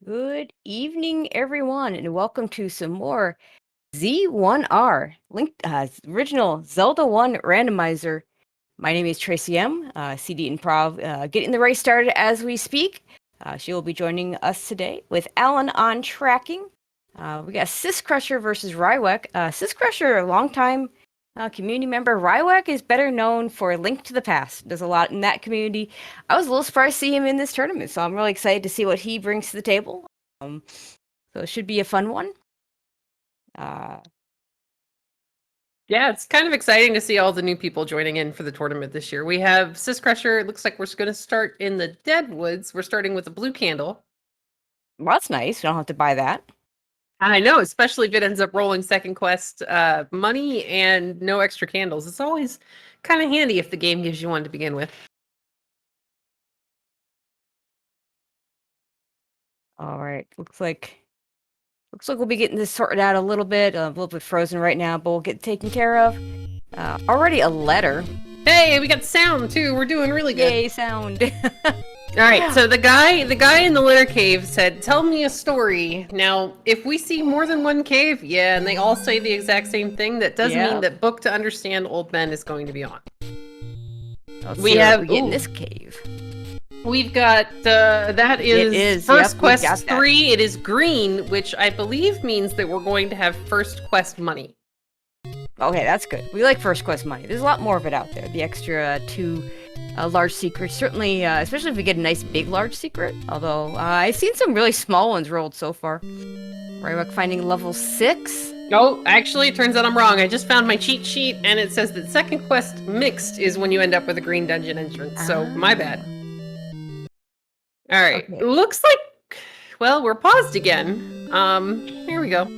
Good evening, everyone, and welcome to some more Z1R, original Zelda 1 Randomizer. My name is Tracy M, CD Improv, getting the race started as we speak. She will be joining us today with Alan on tracking. We got Syscrusher versus Rywek. Syscrusher, a longtime community member. Rywek is better known for Link to the Past. Does a lot in that community. I was a little surprised to see him in this tournament, so I'm really excited to see what he brings to the table. So it should be a fun one. Yeah, it's kind of exciting to see all the new people joining in for the tournament this year. We have Syscrusher. It looks like we're going to start in the Deadwoods. We're starting with a blue candle. Well, that's nice. You don't have to buy that. I know, especially if it ends up rolling second quest money and no extra candles. It's always kind of handy if the game gives you one to begin with. All right. Looks like we'll be getting this sorted out a little bit frozen right now, but we'll get taken care of. Already a letter. Hey, we got sound too. We're doing really good. Yay, sound. All right, so the guy in the litter cave said, "Tell me a story." Now, if we see more than one cave, yeah, and they all say the exact same thing, that does mean that Book to Understand Old Men is going to be on. We get in this cave. We've got that is first quest 3. It is green, which I believe means that we're going to have first quest money. Okay, that's good. We like first quest money. There's a lot more of it out there. The extra 2 large secrets, certainly, especially if we get a nice big large secret. Although I've seen some really small ones rolled so far. Rywek finding level 6. Oh, actually, it turns out I'm wrong. I just found my cheat sheet, and it says that second quest mixed is when you end up with a green dungeon entrance. So my bad. All right, okay. Looks like, well, we're paused again. Here we go.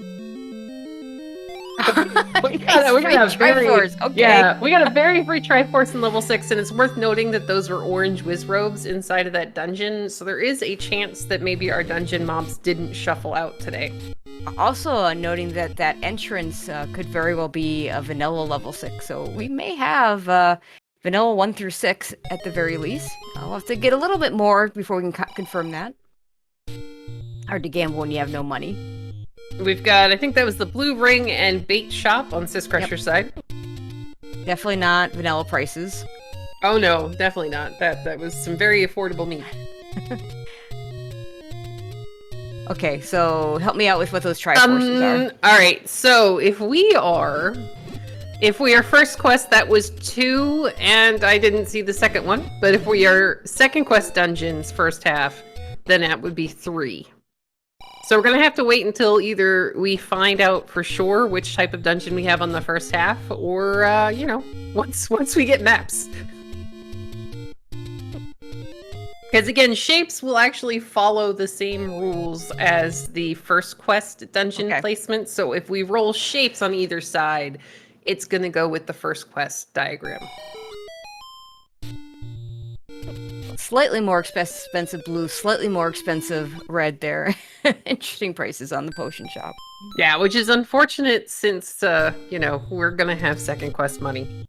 we got a Triforce. Okay. Yeah, we got a very free Triforce in level 6, and it's worth noting that those were orange whiz robes inside of that dungeon, so there is a chance that maybe our dungeon mobs didn't shuffle out today. Also, noting that entrance could very well be a vanilla level 6, so we may have vanilla 1 through 6 at the very least. We'll have to get a little bit more before we can confirm that. Hard to gamble when you have no money. We've got, I think that was the blue ring and bait shop on Syscrusher's side. Definitely not vanilla prices. Oh no, definitely not. That was some very affordable meat. Okay, so help me out with what those Triforces are. Alright, so if we are first quest, that was 2, and I didn't see the second one. But if we are second quest dungeons first half, then that would be 3. So we're going to have to wait until either we find out for sure which type of dungeon we have on the first half, or, once we get maps. Because again, shapes will actually follow the same rules as the first quest dungeon placement. So if we roll shapes on either side, it's going to go with the first quest diagram. Slightly more expensive blue, slightly more expensive red there. Interesting prices on the potion shop. Yeah, which is unfortunate since, we're going to have second quest money.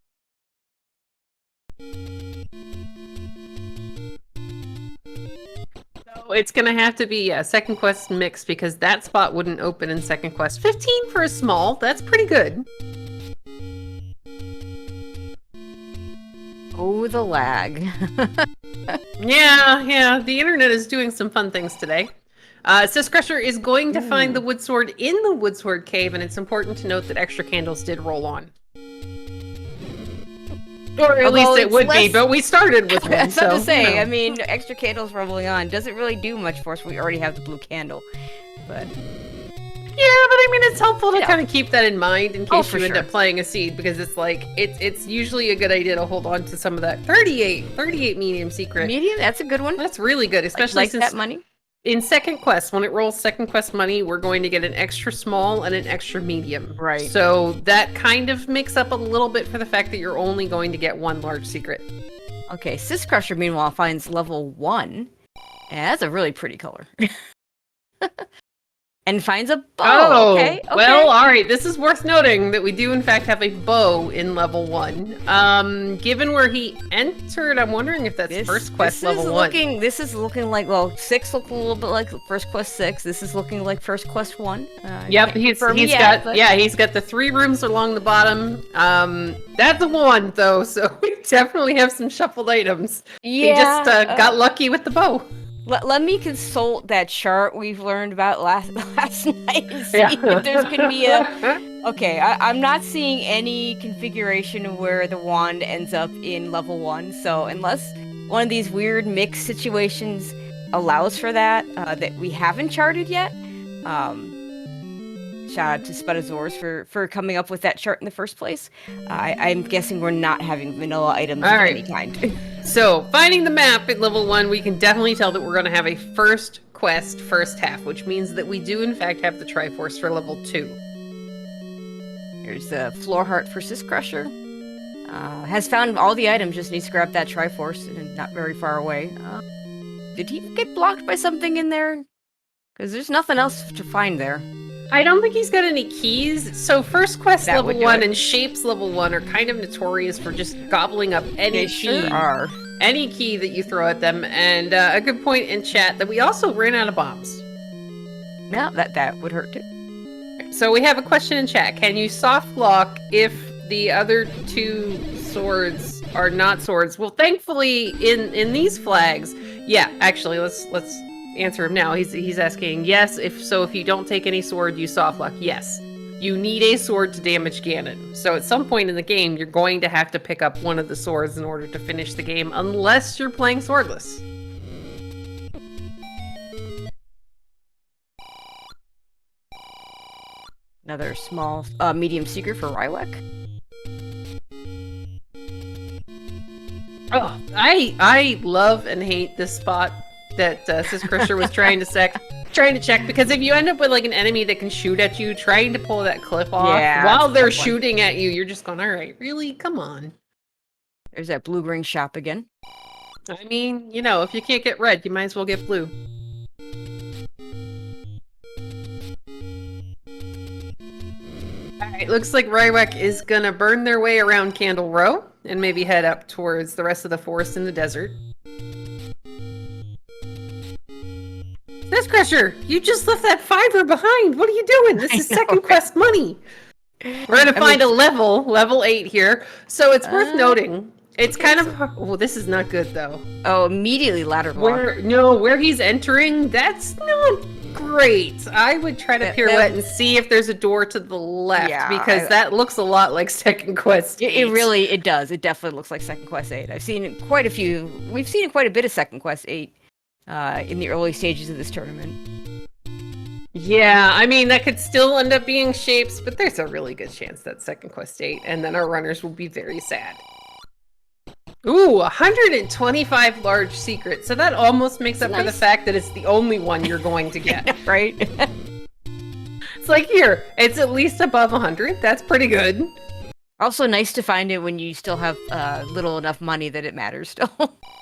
So it's going to have to be second quest mix because that spot wouldn't open in second quest. 15 for a small, that's pretty good. Oh, the lag. Yeah, the internet is doing some fun things today. Syscrusher is going to find the Woodsword in the Woodsword cave, and it's important to note that extra candles did roll on. Or at least it would be, but we started with one. I was about to say, I mean, extra candles rolling on doesn't really do much for us. We already have the blue candle, but... Yeah, but I mean, it's helpful to kind of keep that in mind in case you end up playing a seed, because it's like, it's usually a good idea to hold on to some of that. 38 medium secret. Medium? That's a good one. That's really good, especially like since that money. In second quest, when it rolls second quest money, we're going to get an extra small and an extra medium. Right. So that kind of makes up a little bit for the fact that you're only going to get one large secret. Okay, Syscrusher, meanwhile, finds level 1. And that's a really pretty color. And finds a bow. Oh, Okay. well, all right. This is worth noting that we do, in fact, have a bow in level 1. Given where he entered, I'm wondering if that's first quest level 1. This is looking like, well, 6 look a little bit like first quest 6. This is looking like first quest 1. Yep, he's got the 3 rooms along the bottom. That's a 1 though, so we definitely have some shuffled items. Yeah, he just got lucky with the bow. Let me consult that chart we've learned about last night and see Yeah. if there's gonna be a. Okay, I'm not seeing any configuration where the wand ends up in level 1. So unless one of these weird mix situations allows for that, that we haven't charted yet. Shout out to Spudazors for coming up with that chart in the first place. I'm guessing we're not having vanilla items of any kind. So, finding the map at level 1, we can definitely tell that we're going to have a first quest, first half, which means that we do, in fact, have the Triforce for level 2. There's the Floor Heart for Syscrusher. Has found all the items, just needs to grab that Triforce, and not very far away. Did he get blocked by something in there? Because there's nothing else to find there. I don't think he's got any keys. So first quest That level 1 and shapes level 1 are kind of notorious for just gobbling up any They key. sure are. Any key that you throw at them. And a good point in chat that we also ran out of bombs. No, that would hurt too. So we have a question in chat. Can you soft lock if the other 2 swords are not swords? Well, thankfully in these flags, yeah, actually let's answer him now. He's asking, yes, if you don't take any sword, you soft lock. Yes. You need a sword to damage Ganon. So at some point in the game, you're going to have to pick up one of the swords in order to finish the game, unless you're playing swordless. Another small, medium secret for Rywek. Oh, I love and hate this spot that syscrusher was trying to check, because if you end up with like an enemy that can shoot at you, trying to pull that clip off while they're shooting at you, you're just going, all right, really? Come on. There's that blue ring shop again. I mean, you know, if you can't get red, you might as well get blue. Alright, looks like Rywek is gonna burn their way around Candle Row and maybe head up towards the rest of the forest in the desert. Syscrusher, you just left that 5er behind. What are you doing? This is second quest money. We're gonna find a level 8 here. So it's worth noting. It's kind of well, this is not good though. Oh, immediately ladder block. Where he's entering, that's not great. I would try to pirouette and see if there's a door to the left, because that looks a lot like second quest 8. It does. It definitely looks like second quest 8. I've seen quite a few. We've seen quite a bit of second quest 8 in the early stages of this tournament. Yeah, I mean, that could still end up being shapes, but there's a really good chance that's second quest 8, and then our runners will be very sad. Ooh, 125 large secrets. So that almost makes up for the fact that it's the only one you're going to get. Right? It's like, here, it's at least above 100. That's pretty good. Also nice to find it when you still have little enough money that it matters still.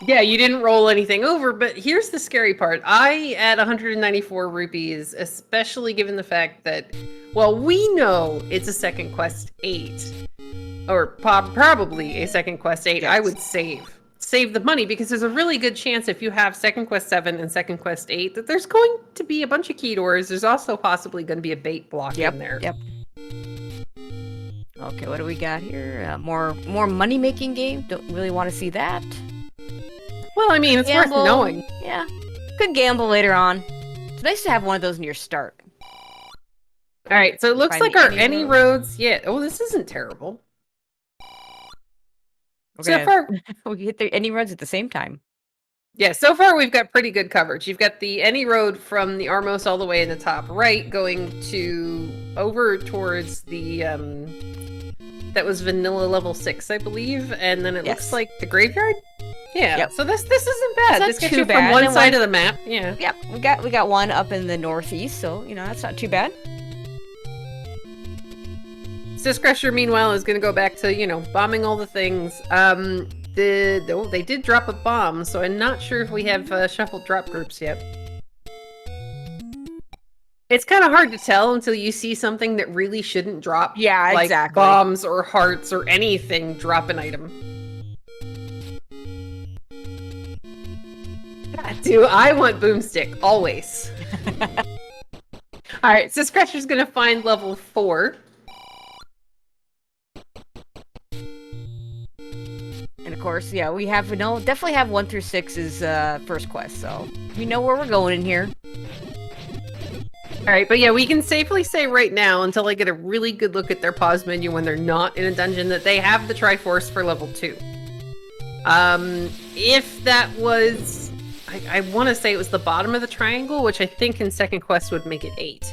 Yeah, you didn't roll anything over, but here's the scary part. I add 194 rupees, especially given the fact that, well, we know it's a second quest 8. Or probably a second quest 8. Yes. I would save the money, because there's a really good chance if you have second quest 7 and second quest 8 that there's going to be a bunch of key doors. There's also possibly going to be a bait block in there. Yep. Okay, what do we got here? More money-making game? Don't really want to see that. Well, I mean, it's worth knowing. Yeah. Good gamble later on. It's nice to have one of those near start. All right, so it looks like our any roads... Yeah. Oh, this isn't terrible. So far, we hit the any roads at the same time. Yeah, so far we've got pretty good coverage. You've got the any road from the Armos all the way in the top right, going to over towards the that was vanilla level 6, I believe, and then it looks like the graveyard. Yeah, yep. So this isn't bad. This gets you from one side of the map. Yeah. Yep, we got one up in the northeast, so you know that's not too bad. Syscrusher, meanwhile, is going to go back to, you know, bombing all the things. They did drop a bomb, so I'm not sure if we have shuffled drop groups yet. It's kind of hard to tell until you see something that really shouldn't drop. Yeah, like exactly. bombs or hearts or anything drop an item. Do I want boomstick always? All right, so Scratcher's gonna find level 4. And of course, yeah, we have definitely have 1 through 6 as first quest, so we know where we're going in here. All right, but yeah, we can safely say right now, until I get a really good look at their pause menu when they're not in a dungeon, that they have the Triforce for level 2. If that was, I want to say it was the bottom of the triangle, which I think in second quest would make it 8.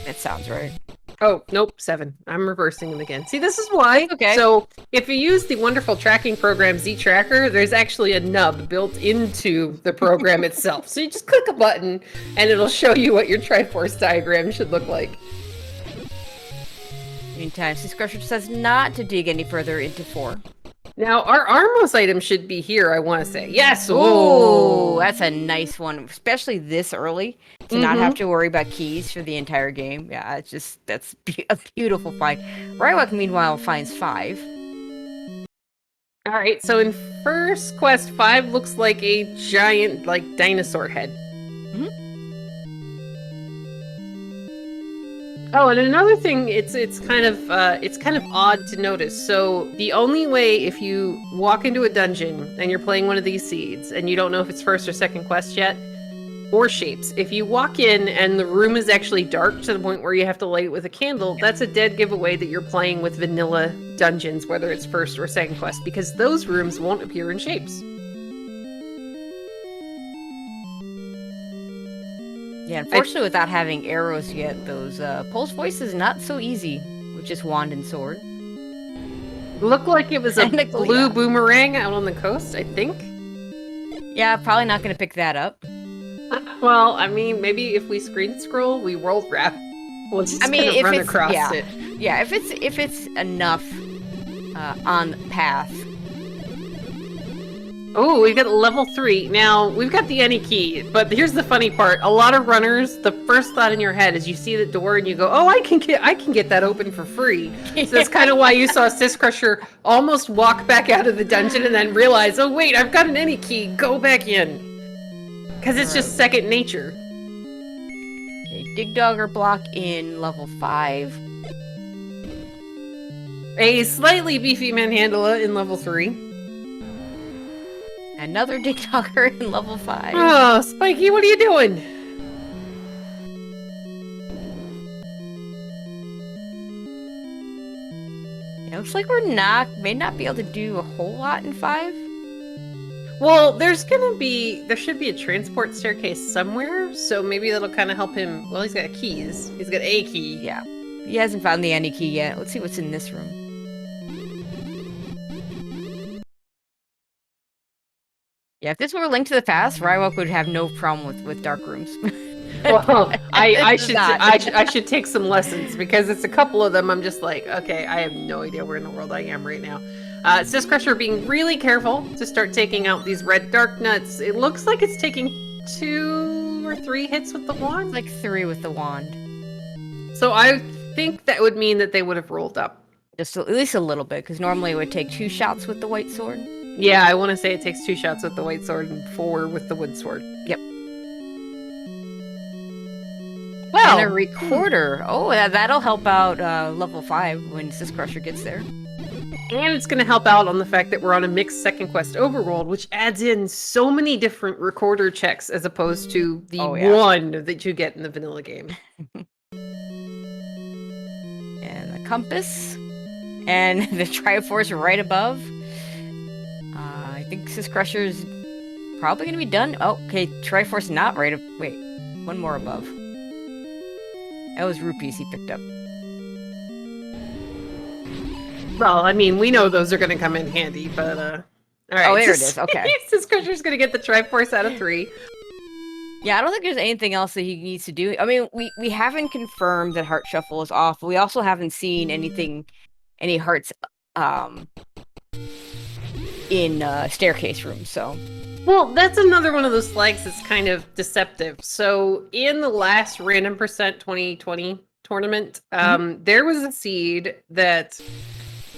That sounds right. Oh, nope, 7. I'm reversing them again. See, this is why. Okay. So, if you use the wonderful tracking program Z-Tracker, there's actually a nub built into the program itself. So you just click a button, and it'll show you what your Triforce diagram should look like. Meantime, syscrusher says not to dig any further into 4. Now, our Armos item should be here, I want to say. Yes! Oh, that's a nice one, especially this early, to not have to worry about keys for the entire game. Yeah, that's a beautiful find. Rywek, meanwhile, finds 5. All right, so in first quest, 5 looks like a giant, dinosaur head. Oh, and another thing, it's kind of odd to notice. So the only way, if you walk into a dungeon and you're playing one of these seeds and you don't know if it's first or second quest yet, or shapes, if you walk in and the room is actually dark to the point where you have to light it with a candle, that's a dead giveaway that you're playing with vanilla dungeons, whether it's first or second quest, because those rooms won't appear in shapes. Yeah, unfortunately, without having arrows yet, those pulse voice is not so easy with just wand and sword. Looked like it was a blue boomerang out on the coast, I think. Yeah, probably not going to pick that up. Well, I mean, maybe if we screen scroll, we world wrap. We'll just run across it. Yeah, if it's enough on the path. Oh, we've got level 3. Now, we've got the any key, but here's the funny part. A lot of runners, the first thought in your head is you see the door and you go, oh, I can get that open for free. So that's kind of why you saw Syscrusher almost walk back out of the dungeon and then realize, oh wait, I've got an any key, go back in. Because it's just second nature. Okay, Dig Dogger block in level 5. A slightly beefy Manhandla in level 3. Another Dig Dogger in level 5. Oh, Spiky, what are you doing? It looks like may not be able to do a whole lot in 5. Well, there should be a transport staircase somewhere, so maybe that'll kind of help him. Well, he's got keys. He's got a key. Yeah. He hasn't found the any key yet. Let's see what's in this room. Yeah, if this were Link to the Past, Rywek would have no problem with dark rooms. Well, I should take some lessons, because it's a couple of them I'm just like, okay, I have no idea where in the world I am right now. Syscrusher being really careful to start taking out these red dark nuts. It looks like it's taking 2 or 3 hits with the wand. Like 3 with the wand. So I think that would mean that they would have rolled up. Just at least a little bit, because normally it would take 2 shots with the white sword. Yeah, I want to say it takes 2 shots with the white sword and 4 with the wood sword. Yep. Well, and a recorder. Oh, that'll help out level 5 when Syscrusher gets there. And it's going to help out on the fact that we're on a mixed second quest overworld, which adds in so many different recorder checks as opposed to the one that you get in the vanilla game. And the compass. And the Triforce right above. I think Syscrusher's probably going to be done. Oh, okay, Triforce not right. Wait, one more above. That was rupees he picked up. Well, I mean, we know those are going to come in handy, but, all right. Oh, there it is, okay. Syscrusher's going to get the Triforce out of 3. Yeah, I don't think there's anything else that he needs to do. I mean, we haven't confirmed that Heart Shuffle is off. We also haven't seen any hearts, in staircase rooms. So, well, that's another one of those flags that's kind of deceptive. So in the last Random Percent 2020 tournament, there was a seed that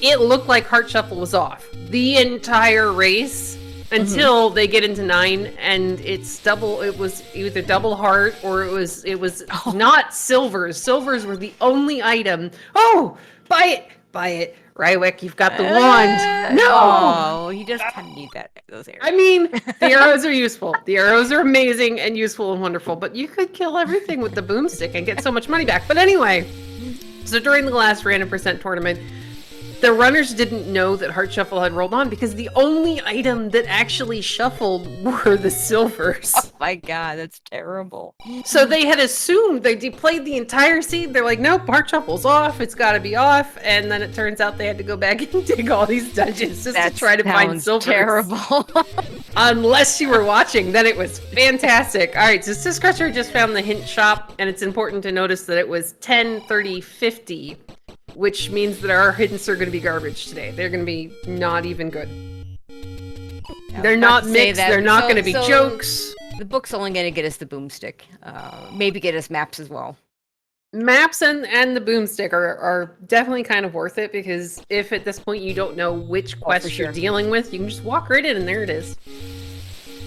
it looked like Heart Shuffle was off the entire race until they get into 9, and it's double. It was either double heart or it was not silvers. Silvers were the only item. Oh, buy it. Rywek, you've got the wand. No! Oh, he just kind of need those arrows. I mean, the arrows are useful. The arrows are amazing and useful and wonderful, but you could kill everything with the boomstick and get so much money back. But anyway, so during the last Random Percent tournament, the runners didn't know that Heart Shuffle had rolled on because the only item that actually shuffled were the silvers. Oh my god, that's terrible. So they had assumed, they played the entire seed. They're like, nope, Heart Shuffle's off. It's got to be off. And then it turns out they had to go back and dig all these dungeons just to try to find silvers. Terrible. Unless you were watching, then it was fantastic. All right, so syscrusher just found the hint shop, and it's important to notice that it was 10, 30, 50. Which means that our hints are going to be garbage today. They're going to be not even good. Yeah, they're not mixed. They're not going to be jokes. The book's only going to get us the boomstick. Maybe get us maps as well. Maps and the boomstick are definitely kind of worth it, because if at this point you don't know which quest you're dealing with, you can just walk right in and there it is.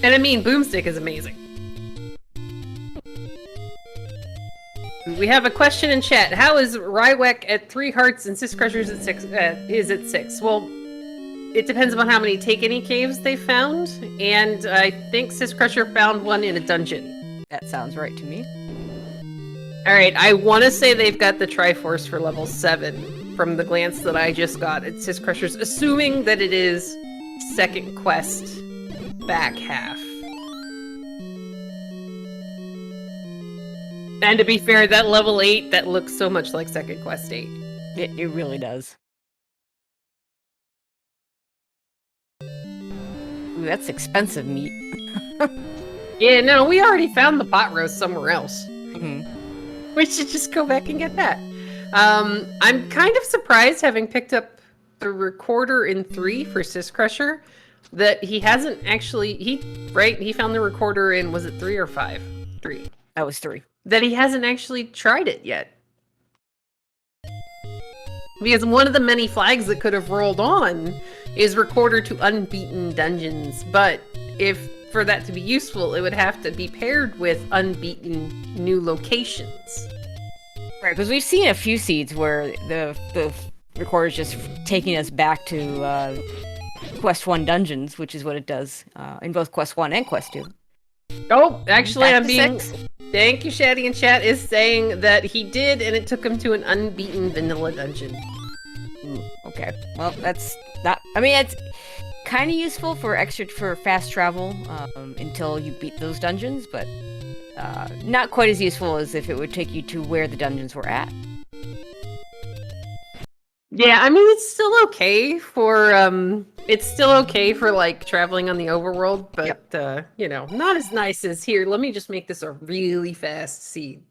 And I mean, boomstick is amazing. We have a question in chat. How is Rywek at 3 hearts and syscrushers at 6? Is at 6? Well, it depends on how many take any caves they found, and I think syscrusher found one in a dungeon. That sounds right to me. All right, I want to say they've got the Triforce for level 7 from the glance that I just got at syscrushers, assuming that it is second quest back half. And to be fair, that level 8, that looks so much like second quest 8. It really does. Ooh, that's expensive meat. Yeah, no, we already found the pot roast somewhere else. Mm-hmm. We should just go back and get that. I'm kind of surprised, having picked up the recorder in 3 for syscrusher, that he hasn't actually... He found the recorder in, was it 3 or 5? 3. That was 3. That he hasn't actually tried it yet. Because one of the many flags that could have rolled on is recorder to unbeaten dungeons. But for that to be useful, it would have to be paired with unbeaten new locations. Right, because we've seen a few seeds where the recorder's just taking us back to Quest 1 dungeons, which is what it does in both Quest 1 and Quest 2. Oh, actually, Back I'm to being... 6. Thank you, Shaddy in chat is saying that he did, and it took him to an unbeaten vanilla dungeon. Ooh, okay. Well, that's not... I mean, it's kind of useful for fast travel until you beat those dungeons, but not quite as useful as if it would take you to where the dungeons were at. Yeah, I mean, it's still okay for like traveling on the overworld, but you know, not as nice as here. Let me just make this a really fast seed.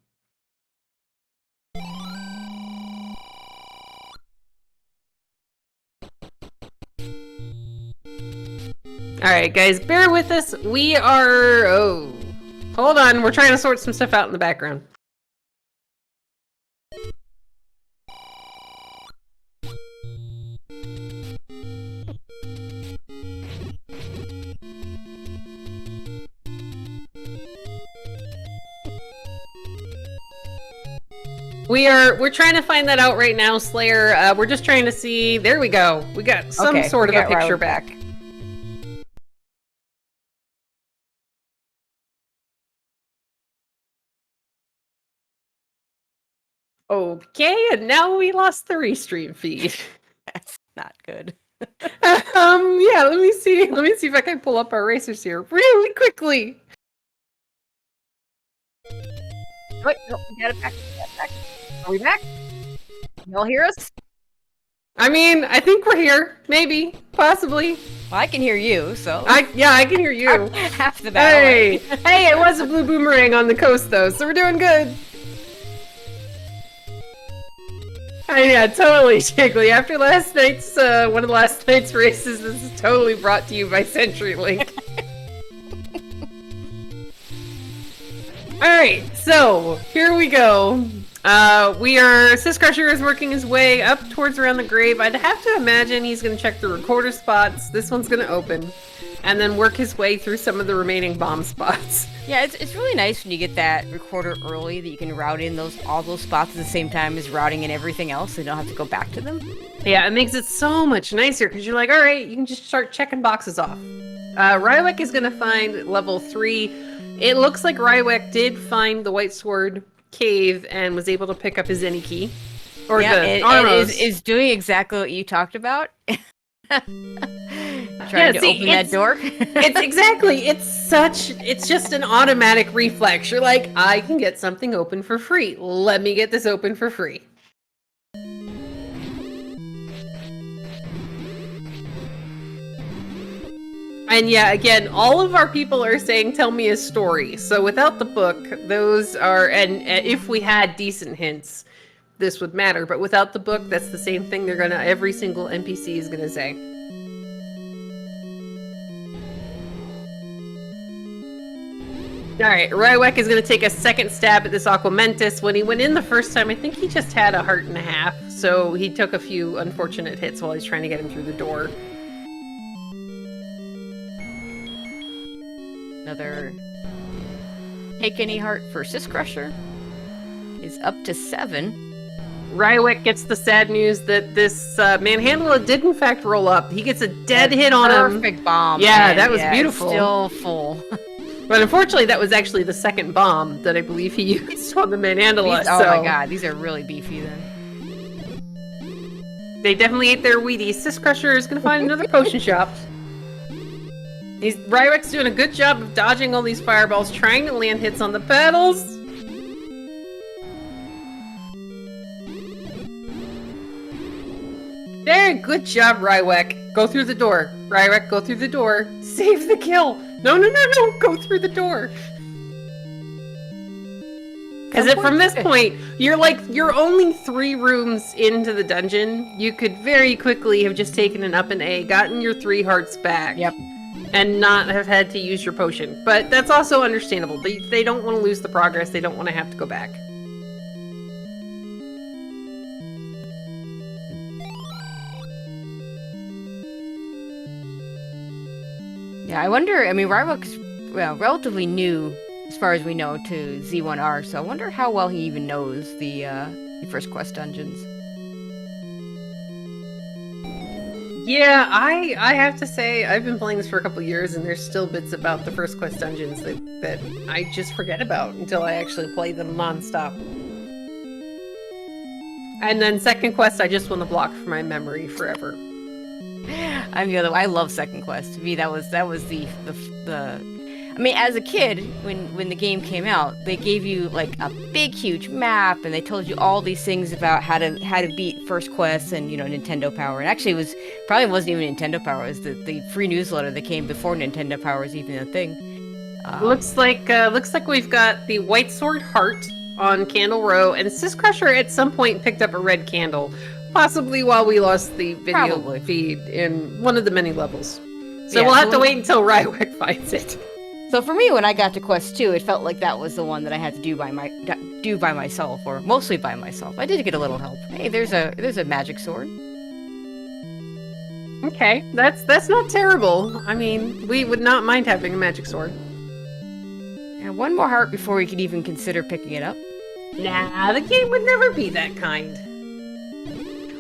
All right, guys, bear with us. We are... Oh, hold on. We're trying to sort some stuff out in the background. We're trying to find that out right now, Slayer. We're just trying to see. There we go. We got some sort of a picture back. Okay, and now we lost the restream feed. That's not good. Yeah, let me see. Let me see if I can pull up our racers here really quickly. Wait, no, we got it back. Are we back? Y'all hear us? I mean, I think we're here. Maybe. Possibly. Well, I can hear you, so... Yeah, I can hear you. Half the battle. Hey! Hey, it was a blue boomerang on the coast, though, so we're doing good. Yeah, totally, Jiggly. After last night's, one of the last night's races, this is totally brought to you by CenturyLink. Alright, so, here we go. Syscrusher is working his way up towards around the grave. I'd have to imagine he's gonna check the recorder spots. This one's gonna open. And then work his way through some of the remaining bomb spots. Yeah, it's really nice when you get that recorder early that you can route in all those spots at the same time as routing in everything else, so you don't have to go back to them. Yeah, it makes it so much nicer because you're like, all right, you can just start checking boxes off. Rywek is gonna find level 3. It looks like Rywek did find the White Sword cave and was able to pick up his any key. Or the arrows. It is doing exactly what you talked about. Trying to open that door. It's just an automatic reflex. You're like, I can get something open for free. Let me get this open for free. And yeah, again, all of our people are saying, tell me a story. So without the book, those are, and if we had decent hints, this would matter. But without the book, that's the same thing every single NPC is gonna say. Alright, Rywek is going to take a second stab at this Aquamentus. When he went in the first time, I think he just had a heart and a half, so he took a few unfortunate hits while he's trying to get him through the door. Another take any heart for Syscrusher is up to 7. Rywek gets the sad news that this manhandler did in fact roll up. He gets a dead hit on him. Perfect bomb. Yeah, that was beautiful. Still full. But unfortunately, that was actually the second bomb that I believe he used on the manhandler. Oh my god, these are really beefy then. They definitely ate their Wheaties. Syscrusher is going to find another potion shop. Rywek's doing a good job of dodging all these fireballs, trying to land hits on the pedals. There, good job, Rywek. Go through the door. Rywek, go through the door. Save the kill. No, go through the door. Because from this point, you're only 3 rooms into the dungeon. You could very quickly have just taken an up and A, gotten your 3 hearts back. Yep. And not have had to use your potion. But that's also understandable. They don't want to lose the progress. They don't want to have to go back. Yeah, I wonder, I mean, Rywek's relatively new, as far as we know, to Z1R, so I wonder how well he even knows the first quest dungeons. Yeah, I have to say, I've been playing this for a couple years, and there's still bits about the first quest dungeons that I just forget about until I actually play them non-stop. And then second quest, I just want to block from my memory forever. I'm the other way. I love second quest. To me, that was the I mean, as a kid, when the game came out, they gave you like a big, huge map, and they told you all these things about how to beat first quest and Nintendo Power. And actually, probably wasn't even Nintendo Power. It was the free newsletter that came before Nintendo Power was even a thing. Looks like we've got the White Sword heart on Candle Row, and Syscrusher at some point picked up a red candle. Possibly while we lost the video feed in one of the many levels. So yeah, we'll have to wait until Rywek finds it. So for me, when I got to Quest 2, it felt like that was the one that I had to do by myself, or mostly by myself. I did get a little help. Hey, there's a magic sword. Okay, that's not terrible. I mean, we would not mind having a magic sword. And one more heart before we could even consider picking it up. Nah, the game would never be that kind.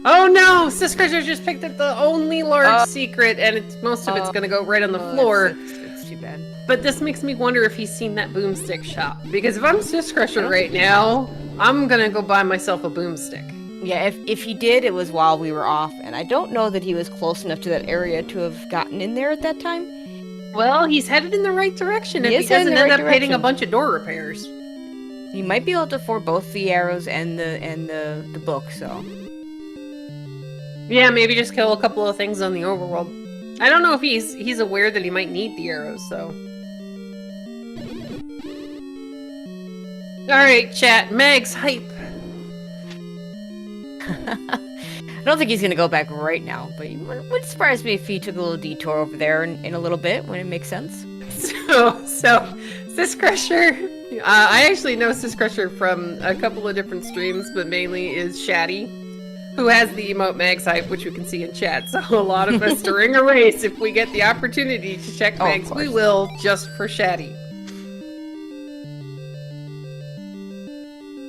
Oh no! Syscrusher just picked up the only large secret, and most of it's gonna go right on the floor. It's too bad. But this makes me wonder if he's seen that boomstick shop. Because if I'm Syscrusher right now, I'm gonna go buy myself a boomstick. Yeah, if he did, it was while we were off, and I don't know that he was close enough to that area to have gotten in there at that time. Well, he's headed in the right direction if he doesn't end up hitting a bunch of door repairs. He might be able to afford both the arrows and the book, so... Yeah, maybe just kill a couple of things on the overworld. I don't know if he's aware that he might need the arrows, so... Alright, chat. Meg's hype. I don't think he's gonna go back right now, but it wouldn't surprise me if he took a little detour over there in a little bit when it makes sense. So Syscrusher. I actually know Syscrusher from a couple of different streams, but mainly is Shaddy, who has the emote mags hype, which we can see in chat. So a lot of us during a race, if we get the opportunity to check mags, we will, just for Shaddy.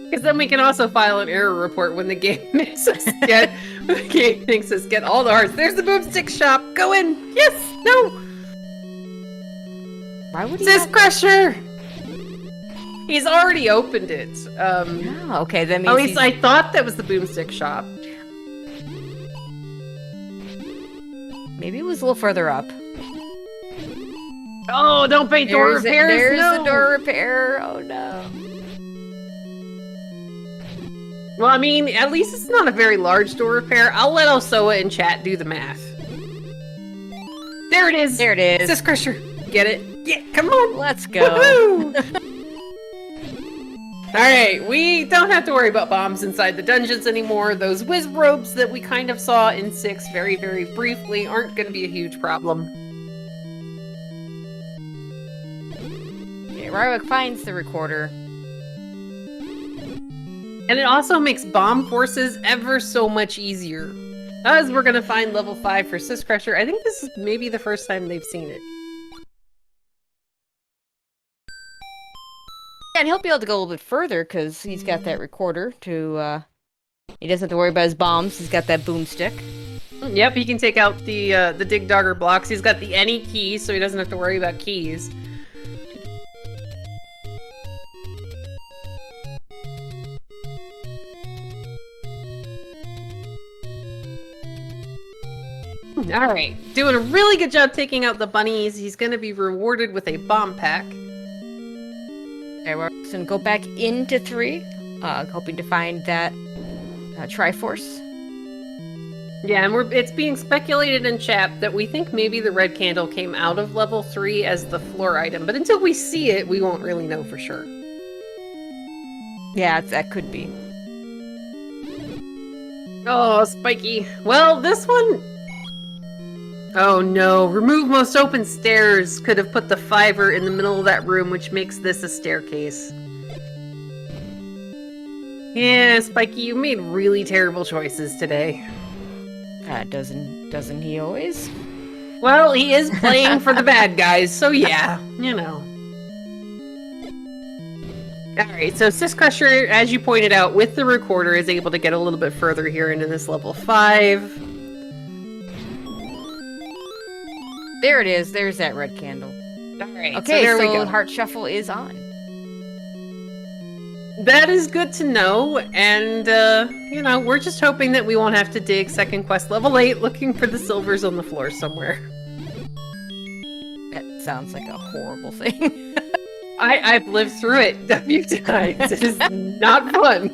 Because then we can also file an error report when the game makes us get all the hearts. There's the boomstick shop. Go in. Yes. No. Why would he? Syscrusher. He's already opened it. Oh, okay. That means. I thought that was the boomstick shop. Maybe it was a little further up. Oh, don't pay door repairs. There's the door repair. Oh no. Well, I mean, at least it's not a very large door repair. I'll let Osoa in chat do the math. There it is. There it is. Syscrusher. Get it? Yeah, come on. Let's go. Alright, we don't have to worry about bombs inside the dungeons anymore. Those whiz robes that we kind of saw in 6 very, very briefly aren't going to be a huge problem. Okay, Rywek finds the recorder. And it also makes bomb forces ever so much easier. As we're going to find level 5 for Syscrusher. I think this is maybe the first time they've seen it. Yeah, and he'll be able to go a little bit further because he's got that recorder to, he doesn't have to worry about his bombs. He's got that boomstick. Yep, he can take out the Dig Dogger blocks. He's got the any key, so he doesn't have to worry about keys. Alright, doing a really good job taking out the bunnies. He's going to be rewarded with a bomb pack. Okay, we're just going to go back into 3, hoping to find that Triforce. Yeah, and it's being speculated in chat that we think maybe the red candle came out of level 3 as the floor item, but until we see it, we won't really know for sure. Yeah, that could be. Oh, spiky. Well, this one... Oh no, remove most open stairs could have put the 5er in the middle of that room, which makes this a staircase. Yeah, Spiky, you made really terrible choices today. Doesn't he always? Well, he is playing for the bad guys, so yeah, you know. Alright, so Syscrusher, as you pointed out, with the recorder, is able to get a little bit further here into this level 5. There it is. There's that red candle. Alright, okay, so there we so go. Heart Shuffle is on. That is good to know, and, you know, we're just hoping that we won't have to dig second quest level 8 looking for the silvers on the floor somewhere. That sounds like a horrible thing. I've lived through it a few times. It is not fun.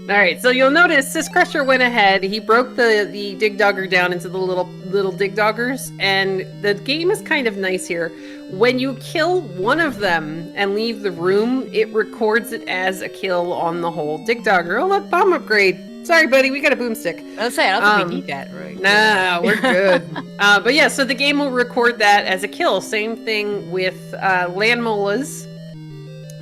Alright, so you'll notice Syscrusher went ahead. He broke the Dig Dogger down into the little Dig Doggers, and the game is kind of nice here. When you kill one of them and leave the room, it records it as a kill on the whole Dig Dogger. Oh, look, bomb upgrade. Sorry, buddy, we got a boomstick. I was saying, I don't think we need that, right? Nah, we're good. But yeah, so the game will record that as a kill. Same thing with land molas.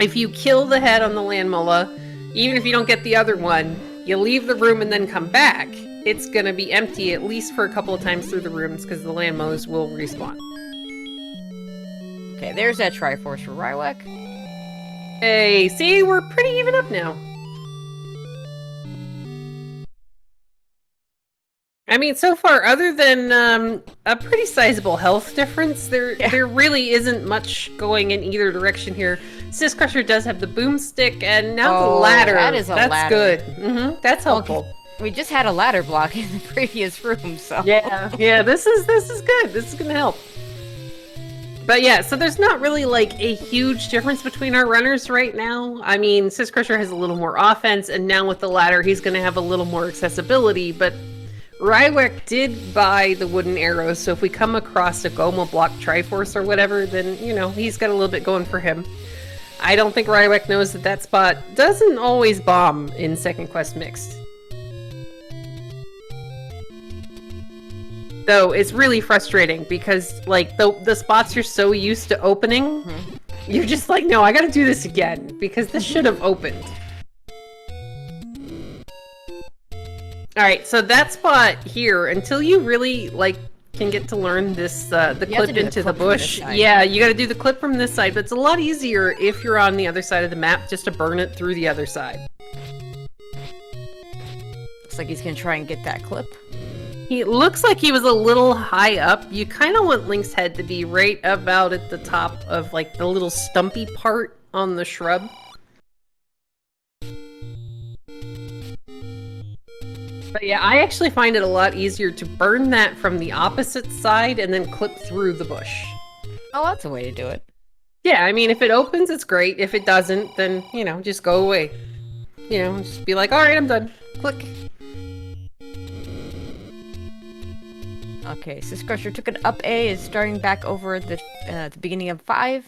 If you kill the head on the land mola, even if you don't get the other one, you leave the room and then come back, it's going to be empty at least for a couple of times through the rooms because the land molas will respawn. Okay, there's that Triforce for Rywek. Hey, see, we're pretty even up now. I mean, so far, other than a pretty sizable health difference, there really isn't much going in either direction here. Syscrusher does have the boomstick, and now the ladder. That's ladder. Good. Mm-hmm. That's helpful. We just had a ladder block in the previous room, so yeah. This is good. This is gonna help. But yeah, so there's not really like a huge difference between our runners right now. I mean, Syscrusher has a little more offense, and now with the ladder, he's gonna have a little more accessibility. But Rywek did buy the wooden arrows, so if we come across a Goma block Triforce or whatever, then, you know, he's got a little bit going for him. I don't think Rywek knows that that spot doesn't always bomb in Second Quest Mixed. Though it's really frustrating because, like, the spots you're so used to opening, you're just like, no, I gotta do this again because this should have opened. Alright, so that spot here, until you really, like, can get to learn this, the clip into the bush. Yeah, you gotta do the clip from this side, but it's a lot easier if you're on the other side of the map just to burn it through the other side. Looks like he's gonna try and get that clip. He looks like he was a little high up. You kind of want Link's head to be right about at the top of, like, the little stumpy part on the shrub. But yeah, I actually find it a lot easier to burn that from the opposite side and then clip through the bush. Oh, that's a way to do it. Yeah, I mean, if it opens, it's great. If it doesn't, then, you know, just go away. You know, just be like, alright, I'm done. Click. Okay, syscrusher took an up A, is starting back over at the beginning of 5.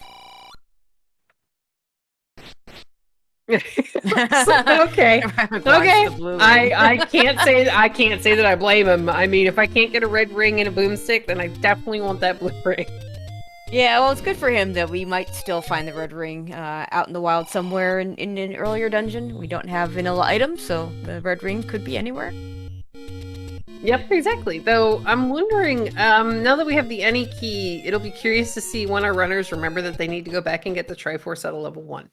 Okay. Okay. I can't say that I blame him. I mean, if I can't get a red ring and a boomstick, then I definitely want that blue ring. Yeah, well, it's good for him that we might still find the red ring out in the wild somewhere in an earlier dungeon. We don't have vanilla items, so the red ring could be anywhere. Yep, exactly. Though, I'm wondering, now that we have the any key, it'll be curious to see when our runners remember that they need to go back and get the Triforce out of level 1.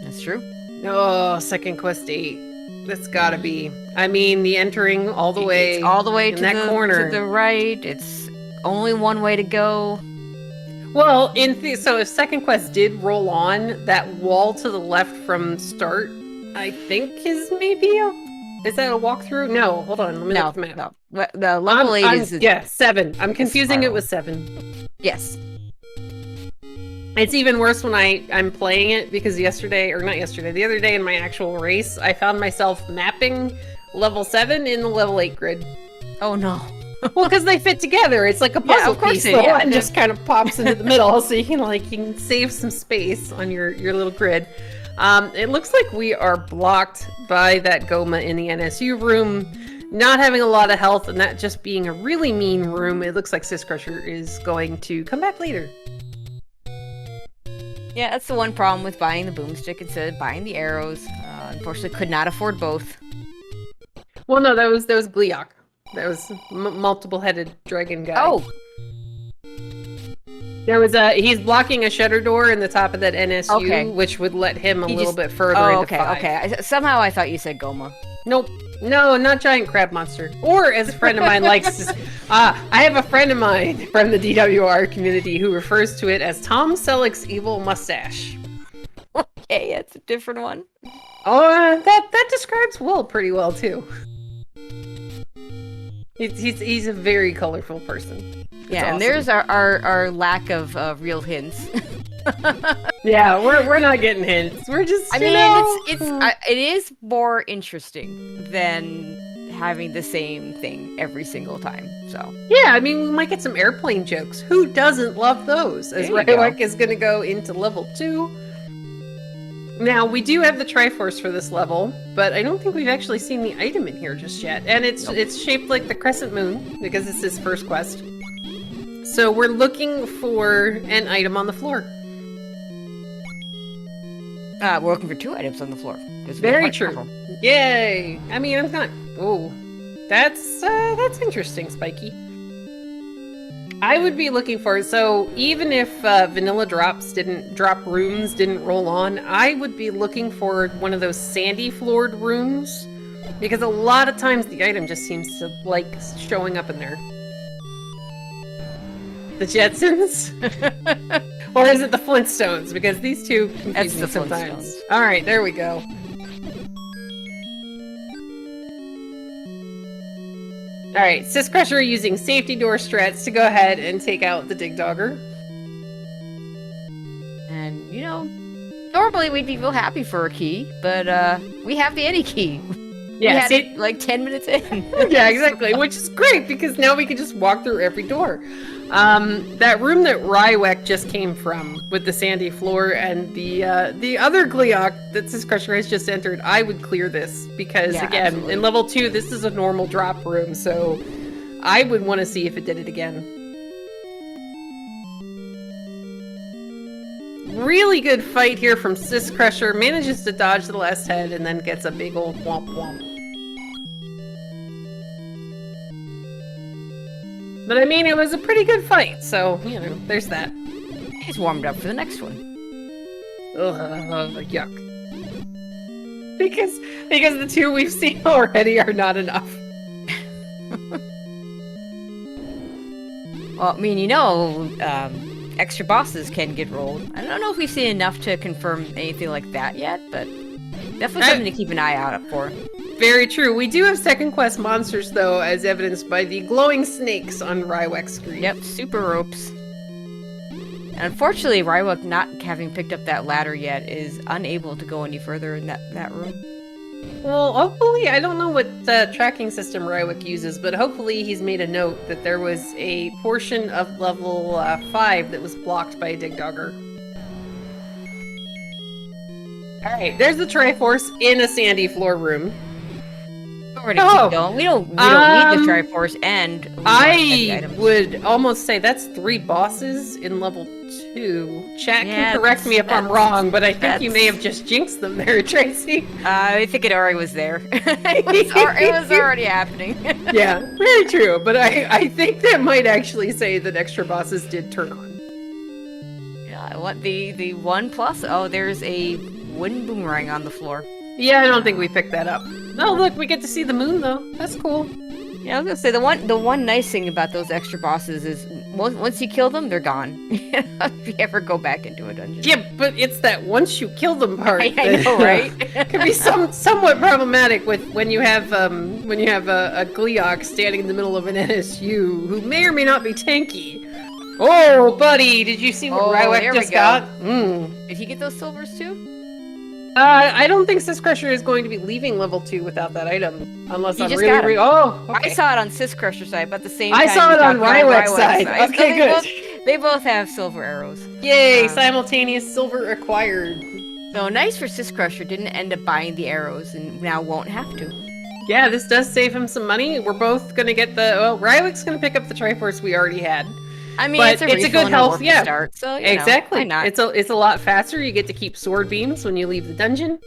That's true. Oh, Second Quest 8. That's gotta be. I mean, the entering all the way, it's all the way to that corner. To the right. It's only one way to go. Well, so if Second Quest did roll on, that wall to the left from start, I think is maybe is that a walkthrough? No, hold on. Let me look at the map. No. The level 8 is... Yeah, 7. I'm confusing it with 7. Yes. It's even worse when I'm playing it because the other day in my actual race, I found myself mapping level 7 in the level 8 grid. Oh no. Well, because they fit together. It's like a puzzle piece. The one just kind of pops into the middle, so you can save some space on your little grid. It looks like we are blocked by that Goma in the NSU room, not having a lot of health, and that just being a really mean room. It looks like Syscrusher is going to come back later. Yeah, that's the one problem with buying the boomstick instead of buying the arrows. Unfortunately, could not afford both. Well, no, that was Gleeok. That was multiple-headed dragon guy. Oh! There was he's blocking a shutter door in the top of that NSU, which would let him a little bit further into 5. Okay. Somehow I thought you said Goma. Nope. No, not giant crab monster. Or, as a friend of mine likes to... I have a friend of mine from the DWR community who refers to it as Tom Selleck's evil mustache. Okay, it's a different one. Oh, that describes Will pretty well, too. He's a very colorful person. Yeah, awesome. And there's our lack of real hints. Yeah, we're not getting hints. We're just it is more interesting than having the same thing every single time. So yeah, I mean, we might get some airplane jokes. Who doesn't love those? As Rywek is going to go into level 2. Now we do have the Triforce for this level, but I don't think we've actually seen the item in here just yet. And it's shaped like the crescent moon because it's his first quest. So we're looking for an item on the floor. We're looking for 2 items on the floor. Very true. Yay! I mean, I'm not... Oh, that's interesting, Spiky. I would be looking for... So, even if vanilla rooms didn't roll on, I would be looking for one of those sandy-floored rooms. Because a lot of times the item just seems to like showing up in there. The Jetsons? Or is it the Flintstones? Because these two confuse me sometimes. Alright, there we go. Alright, Syscrusher using safety door strats to go ahead and take out the Dig Dogger. And, you know, normally we'd be real happy for a key, but we have the any key. We Yeah, had see, it like 10 minutes in. yeah, exactly, which is great because now we can just walk through every door. That room that Rywek just came from with the sandy floor and the other Gleeok that Syscrusher has just entered, I would clear this because Yeah, again, absolutely. in level 2, this is a normal drop room, so I would want to see if it did it again. Really good fight here from Syscrusher, manages to dodge the last head and then gets a big old womp womp. But I mean, it was a pretty good fight, so, you know, there's that. He's warmed up for the next one. Ugh, yuck. Because the 2 we've seen already are not enough. Well, I mean, you know, extra bosses can get rolled. I don't know if we've seen enough to confirm anything like that yet, but definitely something to keep an eye out for. Very true. We do have second quest monsters, though, as evidenced by the glowing snakes on Rywek's screen. Yep, super ropes. And unfortunately, Rywek, not having picked up that ladder yet, is unable to go any further in that room. Well, hopefully, I don't know what tracking system Rywek uses, but hopefully he's made a note that there was a portion of level 5 that was blocked by a dig dogger. Alright, there's the Triforce in a sandy floor room. We're gonna keep going. We don't need the Triforce, and I would almost say that's 3 bosses in level 2. Chat can correct me if I'm wrong, but I think you may have just jinxed them there, Tracy. I think it already was there. It was already happening. Yeah, very true. But I think that might actually say that extra bosses did turn on. Yeah, I want the 1+. Oh, there's a wooden boomerang on the floor. Yeah, I don't think we picked that up. Oh, look, we get to see the moon, though. That's cool. Yeah, I was gonna say, the one nice thing about those extra bosses is once you kill them, they're gone. If you ever go back into a dungeon. Yeah, but it's that once you kill them part. I know, right? Could be somewhat problematic with when you have a Gleeok standing in the middle of an NSU who may or may not be tanky. Oh, buddy, did you see what Rywek just got? Did he get those silvers too? I don't think Syscrusher is going to be leaving level 2 without that item, unless I'm really. Oh, okay. I saw it on Syscrusher's side, but at the same time, I saw it on Rywek's side. Okay, good. They both have silver arrows. Yay! Simultaneous silver acquired. So nice for Syscrusher. Didn't end up buying the arrows, and now won't have to. Yeah, this does save him some money. We're both gonna get Rywek's gonna pick up the Triforce we already had. I mean, but it's a good health start, so exactly. Why not? It's a lot faster. You get to keep sword beams when you leave the dungeon.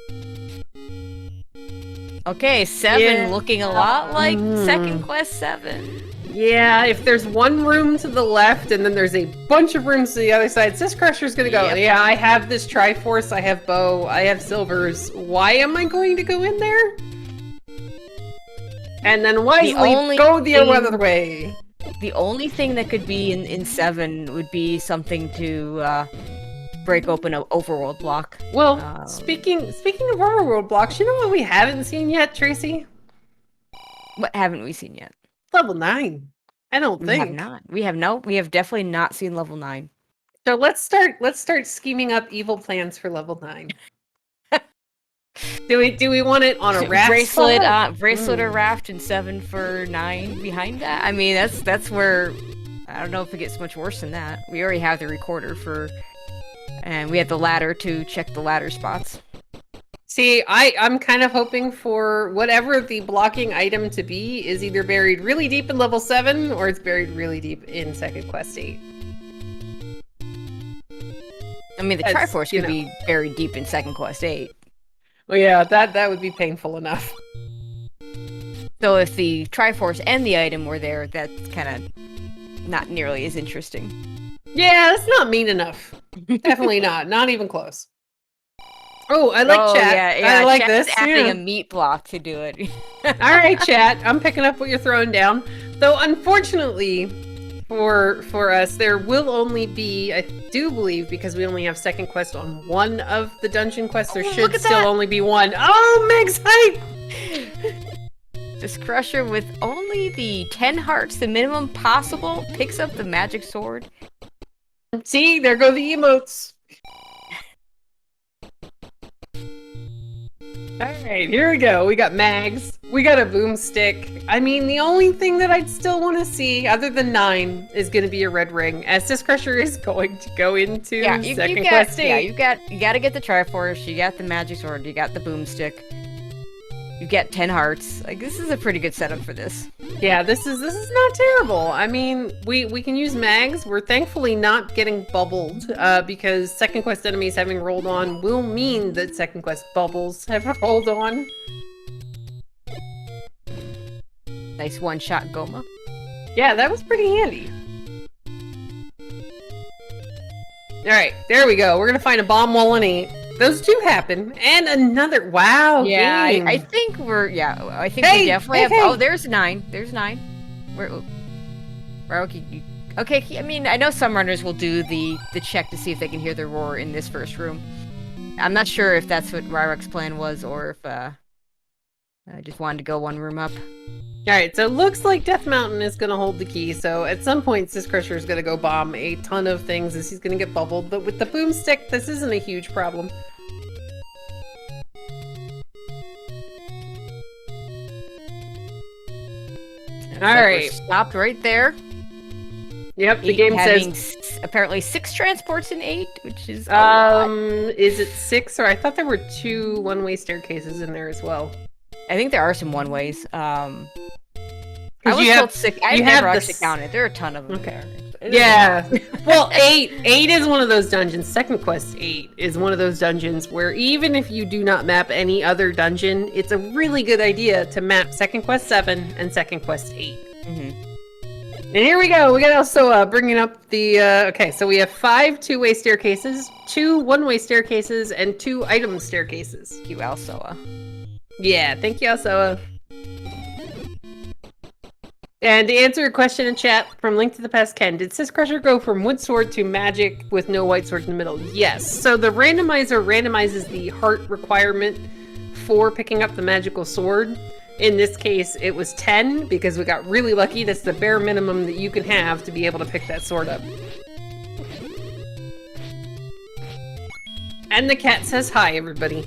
Okay, 7 looking a lot like second quest 7. Yeah, if there's one room to the left and then there's a bunch of rooms to the other side, Syscrusher's gonna go, yeah, I have this Triforce, I have bow, I have silvers. Why am I going to go in there? And then wisely go the other way. The only thing that could be in 7 would be something to break open an overworld block. Well, speaking of overworld blocks, you know what we haven't seen yet, Tracy? What haven't we seen yet? Level 9. I don't think. We have not. We have definitely not seen level 9. So let's start scheming up evil plans for level 9. Do we want it on a raft? Bracelet or raft, and 7 for 9 behind that? I mean, that's where I don't know if it gets much worse than that. We already have the recorder and we have the ladder to check the ladder spots. See, I'm kind of hoping for whatever the blocking item to be is either buried really deep in level 7 or it's buried really deep in second quest 8. I mean, the Triforce could be buried deep in second quest 8. Well, yeah, that would be painful enough. So if the Triforce and the item were there, that's kind of not nearly as interesting. Yeah, that's not mean enough. Definitely not. Not even close. Oh, I like chat. Yeah, I like this. Adding a meat block to do it. All right, chat. I'm picking up what you're throwing down. Though, unfortunately, for us, there will only be, I do believe, because we only have second quest on one of the dungeon quests, there should still only be one. Oh, Meg's hype! Syscrusher with only the 10 hearts, the minimum possible, picks up the magic sword. See, there go the emotes. Alright, here we go. We got mags. We got a boomstick. I mean, the only thing that I'd still want to see, other than 9, is going to be a red ring, as Syscrusher is going to go into second quest 8. You got to get the Triforce, you got the magic sword, you got the boomstick. You get 10 hearts. Like, this is a pretty good setup for this. Yeah, this is not terrible. I mean, we can use mags. We're thankfully not getting bubbled, because second quest enemies having rolled on will mean that second quest bubbles have rolled on. Nice one-shot Goma. Yeah, that was pretty handy. Alright, there we go. We're gonna find a bomb wall on 8. Those do happen. And another, wow. Yeah, I think we definitely have, oh, there's 9. There's 9. Where okay, I mean, I know some runners will do the check to see if they can hear the roar in this first room. I'm not sure if that's what Rywek's plan was, or if, I just wanted to go one room up. Alright, so it looks like Death Mountain is going to hold the key, so at some point Syscrusher is going to go bomb a ton of things as he's going to get bubbled, but with the boomstick, this isn't a huge problem. Alright. Stopped right there. Yep, the game says... apparently 6 transports in 8, which is a lot. Is it 6? Or I thought there were 2 one-way staircases in there as well. I think there are some one-ways. I was told 6. I never actually counted. There are a ton of them. Okay. Yeah. Well, 8 is one of those dungeons. Second Quest 8 is one of those dungeons where even if you do not map any other dungeon, it's a really good idea to map Second Quest 7 and Second Quest 8. Mm-hmm. And here we go. We got also bringing up the... okay, so we have 5 two-way staircases, 2 one-way staircases, and 2 item staircases. Thank you, Alsoa. Yeah, thank you, Alsoa. And to answer a question in chat from Link to the Past Ken, did Syscrusher go from wood sword to magic with no white sword in the middle? Yes. So the randomizer randomizes the heart requirement for picking up the magical sword. In this case, it was 10 because we got really lucky. That's the bare minimum that you can have to be able to pick that sword up. And the cat says hi, everybody.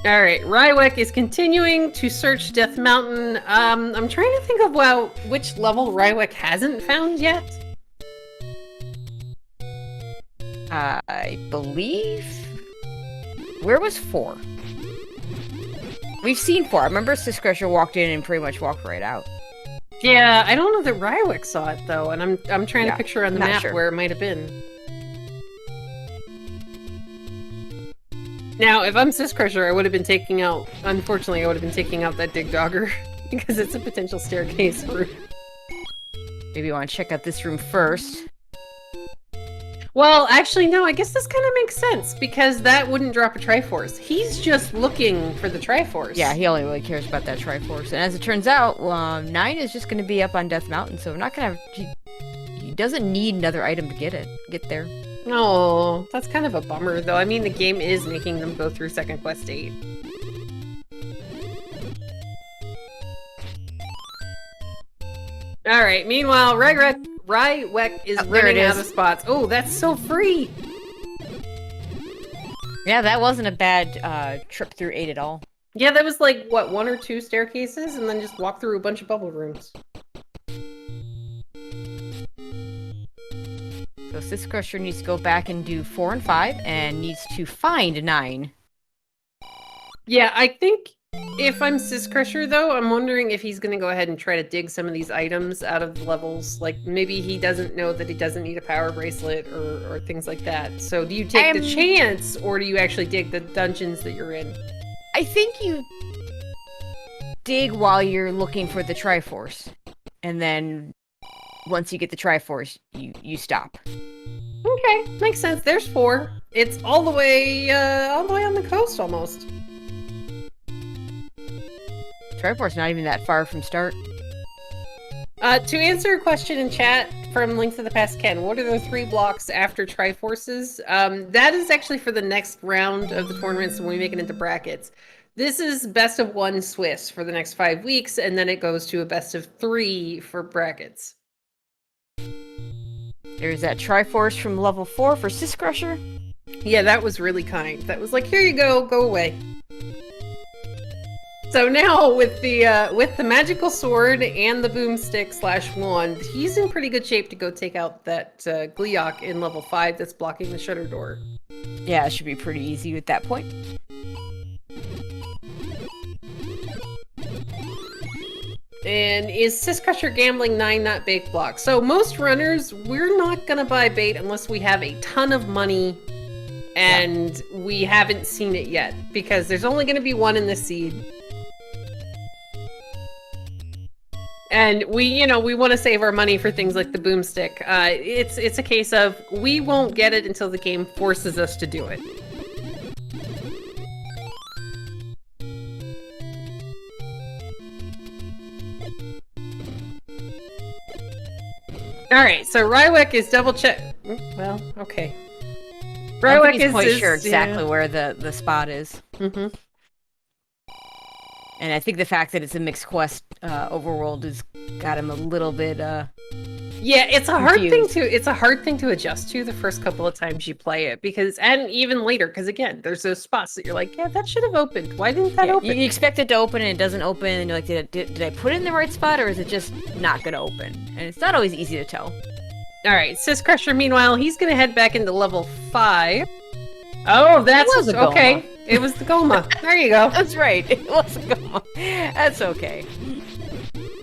Alright, Rywek is continuing to search Death Mountain. I'm trying to think of which level Rywek hasn't found yet. I believe... Where was 4? We've seen 4. I remember Syscrusher walked in and pretty much walked right out. Yeah, I don't know that Rywek saw it, though, and I'm trying to picture on the map where it might have been. Now, if I'm Syscrusher, I would have been taking out... Unfortunately, I would have been taking out that Dig Dogger, because it's a potential staircase route. Maybe you want to check out this room first. Well, actually, no, I guess this kind of makes sense, because that wouldn't drop a Triforce. He's just looking for the Triforce. Yeah, he only really cares about that Triforce. And as it turns out, 9 is just going to be up on Death Mountain, so we're not going to... He doesn't need another item to get there. Oh, that's kind of a bummer, though. I mean, the game is making them go through Second Quest 8. Alright, meanwhile, Rywek is running out of spots. Oh, that's so free! Yeah, that wasn't a bad trip through 8 at all. Yeah, that was like, what, 1 or 2 staircases, and then just walk through a bunch of bubble rooms. So Syscrusher needs to go back and do 4 and 5, and needs to find 9. Yeah, I think if I'm Syscrusher, though, I'm wondering if he's going to go ahead and try to dig some of these items out of the levels. Like, maybe he doesn't know that he doesn't need a power bracelet or things like that. So do you take the chance, or do you actually dig the dungeons that you're in? I think you dig while you're looking for the Triforce. And then... once you get the Triforce, you stop. Okay, makes sense. There's 4. It's all the way on the coast almost. Triforce not even that far from start. To answer a question in chat from Link to the Past Ken, what are the 3 blocks after Triforces? That is actually for the next round of the tournaments when we make it into brackets. This is best of 1 Swiss for the next 5 weeks, and then it goes to a best of 3 for brackets. There's that Triforce from level 4 for Syscrusher. Yeah, that was really kind. That was like, here you go away. So now with the magical sword and the boomstick / wand, he's in pretty good shape to go take out that Gleeok in level 5 that's blocking the shutter door. Yeah, it should be pretty easy at that point. And is Syscrusher gambling 9 not bait block? So most runners, we're not gonna buy bait unless we have a ton of money and we haven't seen it yet, because there's only gonna be one in the seed. And we want to save our money for things like the boomstick. It's a case of we won't get it until the game forces us to do it. All right, so Rywek is double check. Well, okay. Rywek is quite sure exactly where the spot is. Mm-hmm. And I think the fact that it's a mixed quest overworld has got him a little bit yeah, it's a confused. hard thing to adjust to the first couple of times you play it, and even later, because again, there's those spots that you're like, yeah, that should have opened. Why didn't that open? You expect it to open and it doesn't open, and you're like, did I put it in the right spot, or is it just not going to open? And it's not always easy to tell. All right, Syscrusher, meanwhile, he's going to head back into level 5. Oh, that's okay. It was the Goma. There you go. That's right. It was a Goma. That's okay.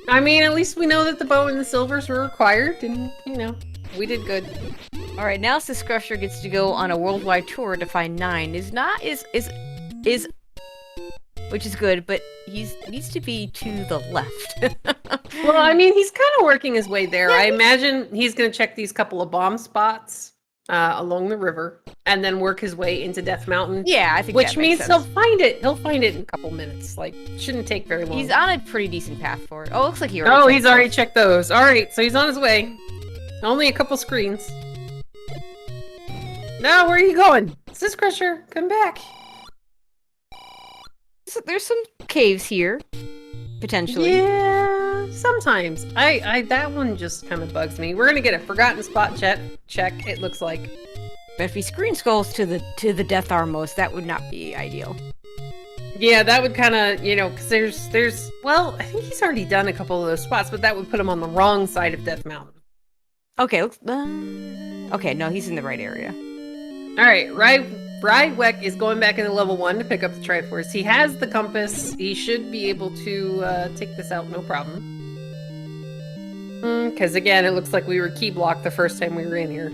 I mean, at least we know that the bow and the silvers were required, and, we did good. All right, now Syscrusher gets to go on a worldwide tour to find 9. Which is good, but he needs to be to the left. Well, I mean, he's kind of working his way there. I imagine he's going to check these couple of bomb spots along the river, and then work his way into Death Mountain. Yeah, I think which that means makes sense. he'll find it. He'll find it in a couple minutes. Like, shouldn't take very long. He's on a pretty decent path for it. Oh, looks like he already he's already checked those. All right, so he's on his way. Only a couple screens. Now, where are you going? Syscrusher, come back. So there's some caves here, potentially. Yeah, sometimes. I that one just kind of bugs me. We're gonna get a forgotten spot check. It looks like. But if he screen scrolls to the Death Armos, that would not be ideal. Yeah, that would kind of, because there's well, I think he's already done a couple of those spots, but that would put him on the wrong side of Death Mountain. Okay, okay, no, he's in the right area. All right, Rywek is going back into level 1 to pick up the Triforce. He has the compass. He should be able to take this out, no problem. Because again, it looks like we were key blocked the first time we were in here.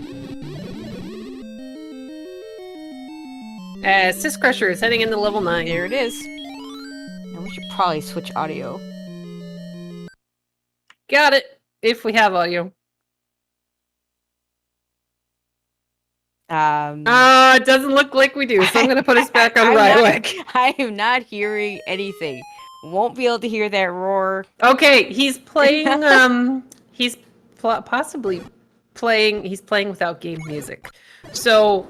Syscrusher is heading into level 9. There it is. And we should probably switch audio. Got it. If we have audio. It doesn't look like we do, so I'm going to put us back on Rywek. I am not hearing anything. Won't be able to hear that roar. Okay, he's playing, he's possibly playing, he's playing without game music. So,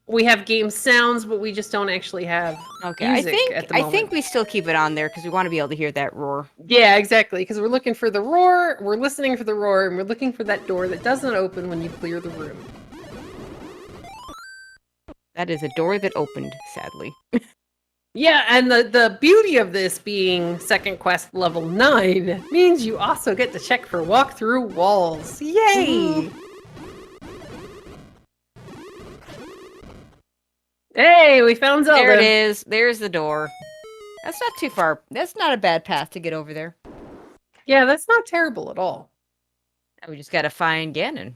we have game sounds, but we just don't actually have music at the moment. I think we still keep it on there because we want to be able to hear that roar. Yeah, exactly, because we're looking for the roar, we're listening for the roar, and we're looking for that door that doesn't open when you clear the room. That is a door that opened, sadly. Yeah, and the beauty of this being second quest level 9 means you also get to check for walk-through walls. Yay! Hey, we found Zelda. There it is. There's the door. That's not too far. That's not a bad path to get over there. Yeah, that's not terrible at all. Now we just gotta find Ganon.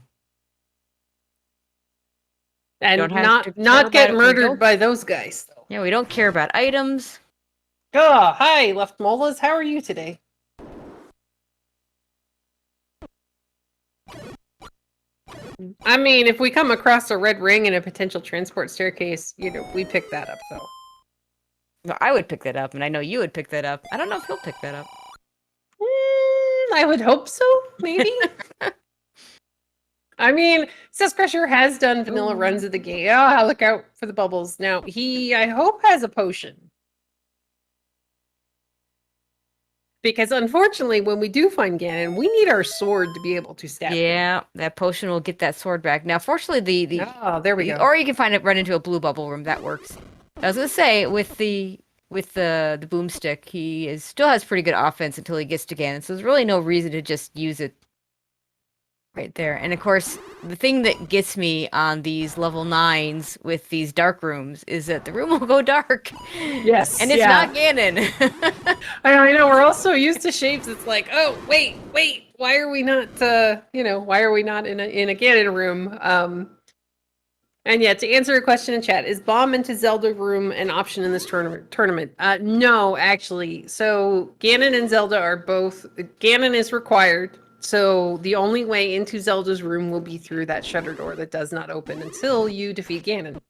And not get murdered by those guys, though. Yeah, we don't care about items. Oh, hi, Left Molas. How are you today? I mean, if we come across a red ring and a potential transport staircase, we pick that up, though. Well, I would pick that up, and I know you would pick that up. I don't know if he'll pick that up. I would hope so, maybe. I mean, Syscrusher has done vanilla runs of the game. Ah, look out for the bubbles. Now, he, I hope, has a potion. Because unfortunately, when we do find Ganon, we need our sword to be able to stab him. Yeah, that potion will get that sword back. Now, fortunately, Oh, there we go. or you can find it run into a blue bubble room. That works. I was gonna say with the boomstick, still has pretty good offense until he gets to Ganon. So there's really no reason to just use it right there. And of course, the thing that gets me on these level 9s with these dark rooms is that the room will go dark. Yes, and it's not Ganon. I know, we're all so used to shapes. It's like, oh, wait, why are we not, why are we not in a Ganon room? And yeah, to answer a question in chat, is bomb into Zelda room an option in this tournament? No, actually. So Ganon and Zelda are both, Ganon is required. So the only way into Zelda's room will be through that shutter door that does not open until you defeat Ganon.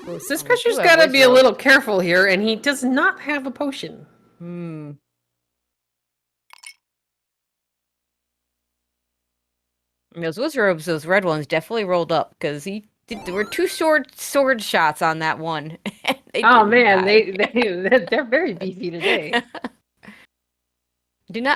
Well, syscrusher's got to be a little careful here, and he does not have a potion. Those wizards, those red ones, definitely rolled up because there were 2 sword shots on that one. Oh man, they're very beefy today.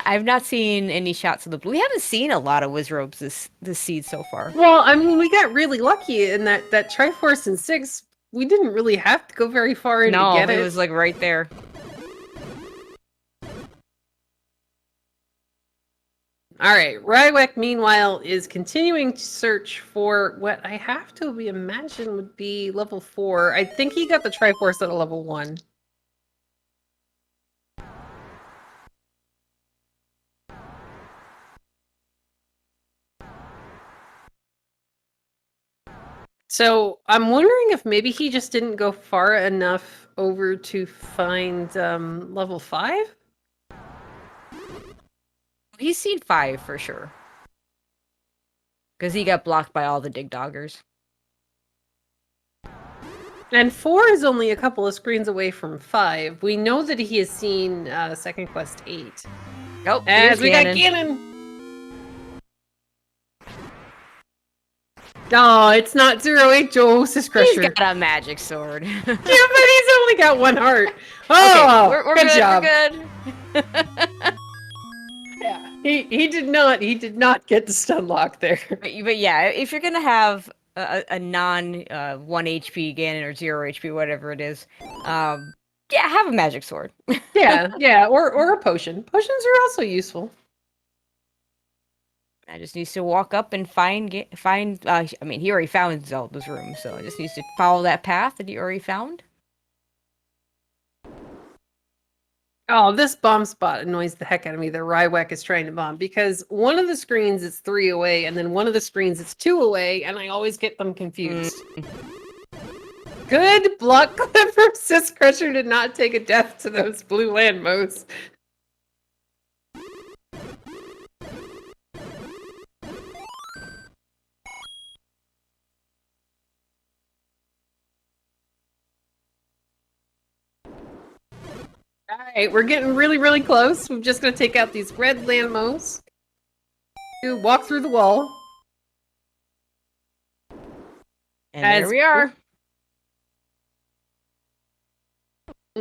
I've not seen any shots of the blue. We haven't seen a lot of wizards this seed so far. Well, I mean, we got really lucky in that Triforce in 6. We didn't really have to go very far in to get it. No, it was like right there. All right, Rywek, meanwhile, is continuing to search for what I have to imagine would be level 4. I think he got the Triforce at a level 1. So I'm wondering if maybe he just didn't go far enough over to find level 5? He's seen 5 for sure. Because he got blocked by all the dig doggers. And 4 is only a couple of screens away from 5. We know that he has seen Second Quest 8. Nope, as we got Ganon! Oh, it's not 0-8 Joe Syscrusher. He's got a magic sword. Yeah, but he's only got 1 heart. Oh, okay, we're good good, job. We're good. Yeah, he did not get the stun lock there. But yeah, if you're gonna have a non 1 HP Ganon or 0 HP, whatever it is, yeah, have a magic sword. yeah, or a potion. Potions are also useful. I just needs to walk up and find. I mean, he already found Zelda's room, so I just needs to follow that path that he already found. Oh, this bomb spot annoys the heck out of me that Rywek is trying to bomb, because one of the screens is 3 away, and then one of the screens is 2 away, and I always get them confused. Good block clip from Syscrusher did not take a death to those blue land motes. Alright, we're getting really, really close. We're just gonna take out these red landmos. Walk through the wall. And there we are.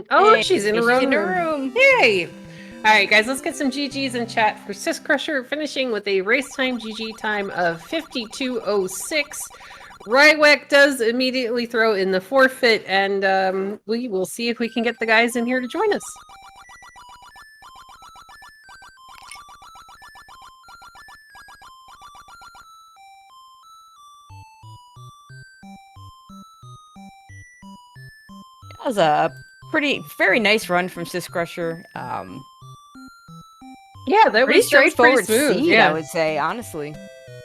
Oh, and she's in her own room. Yay! Alright, guys, let's get some GGs in chat for Syscrusher, finishing with a race time GG time of 52:06. Rywek does immediately throw in the forfeit, and we will see if we can get the guys in here to join us. That was a very nice run from Syscrusher. Yeah, that pretty was straightforward smooth, seed, yeah. I would say, honestly.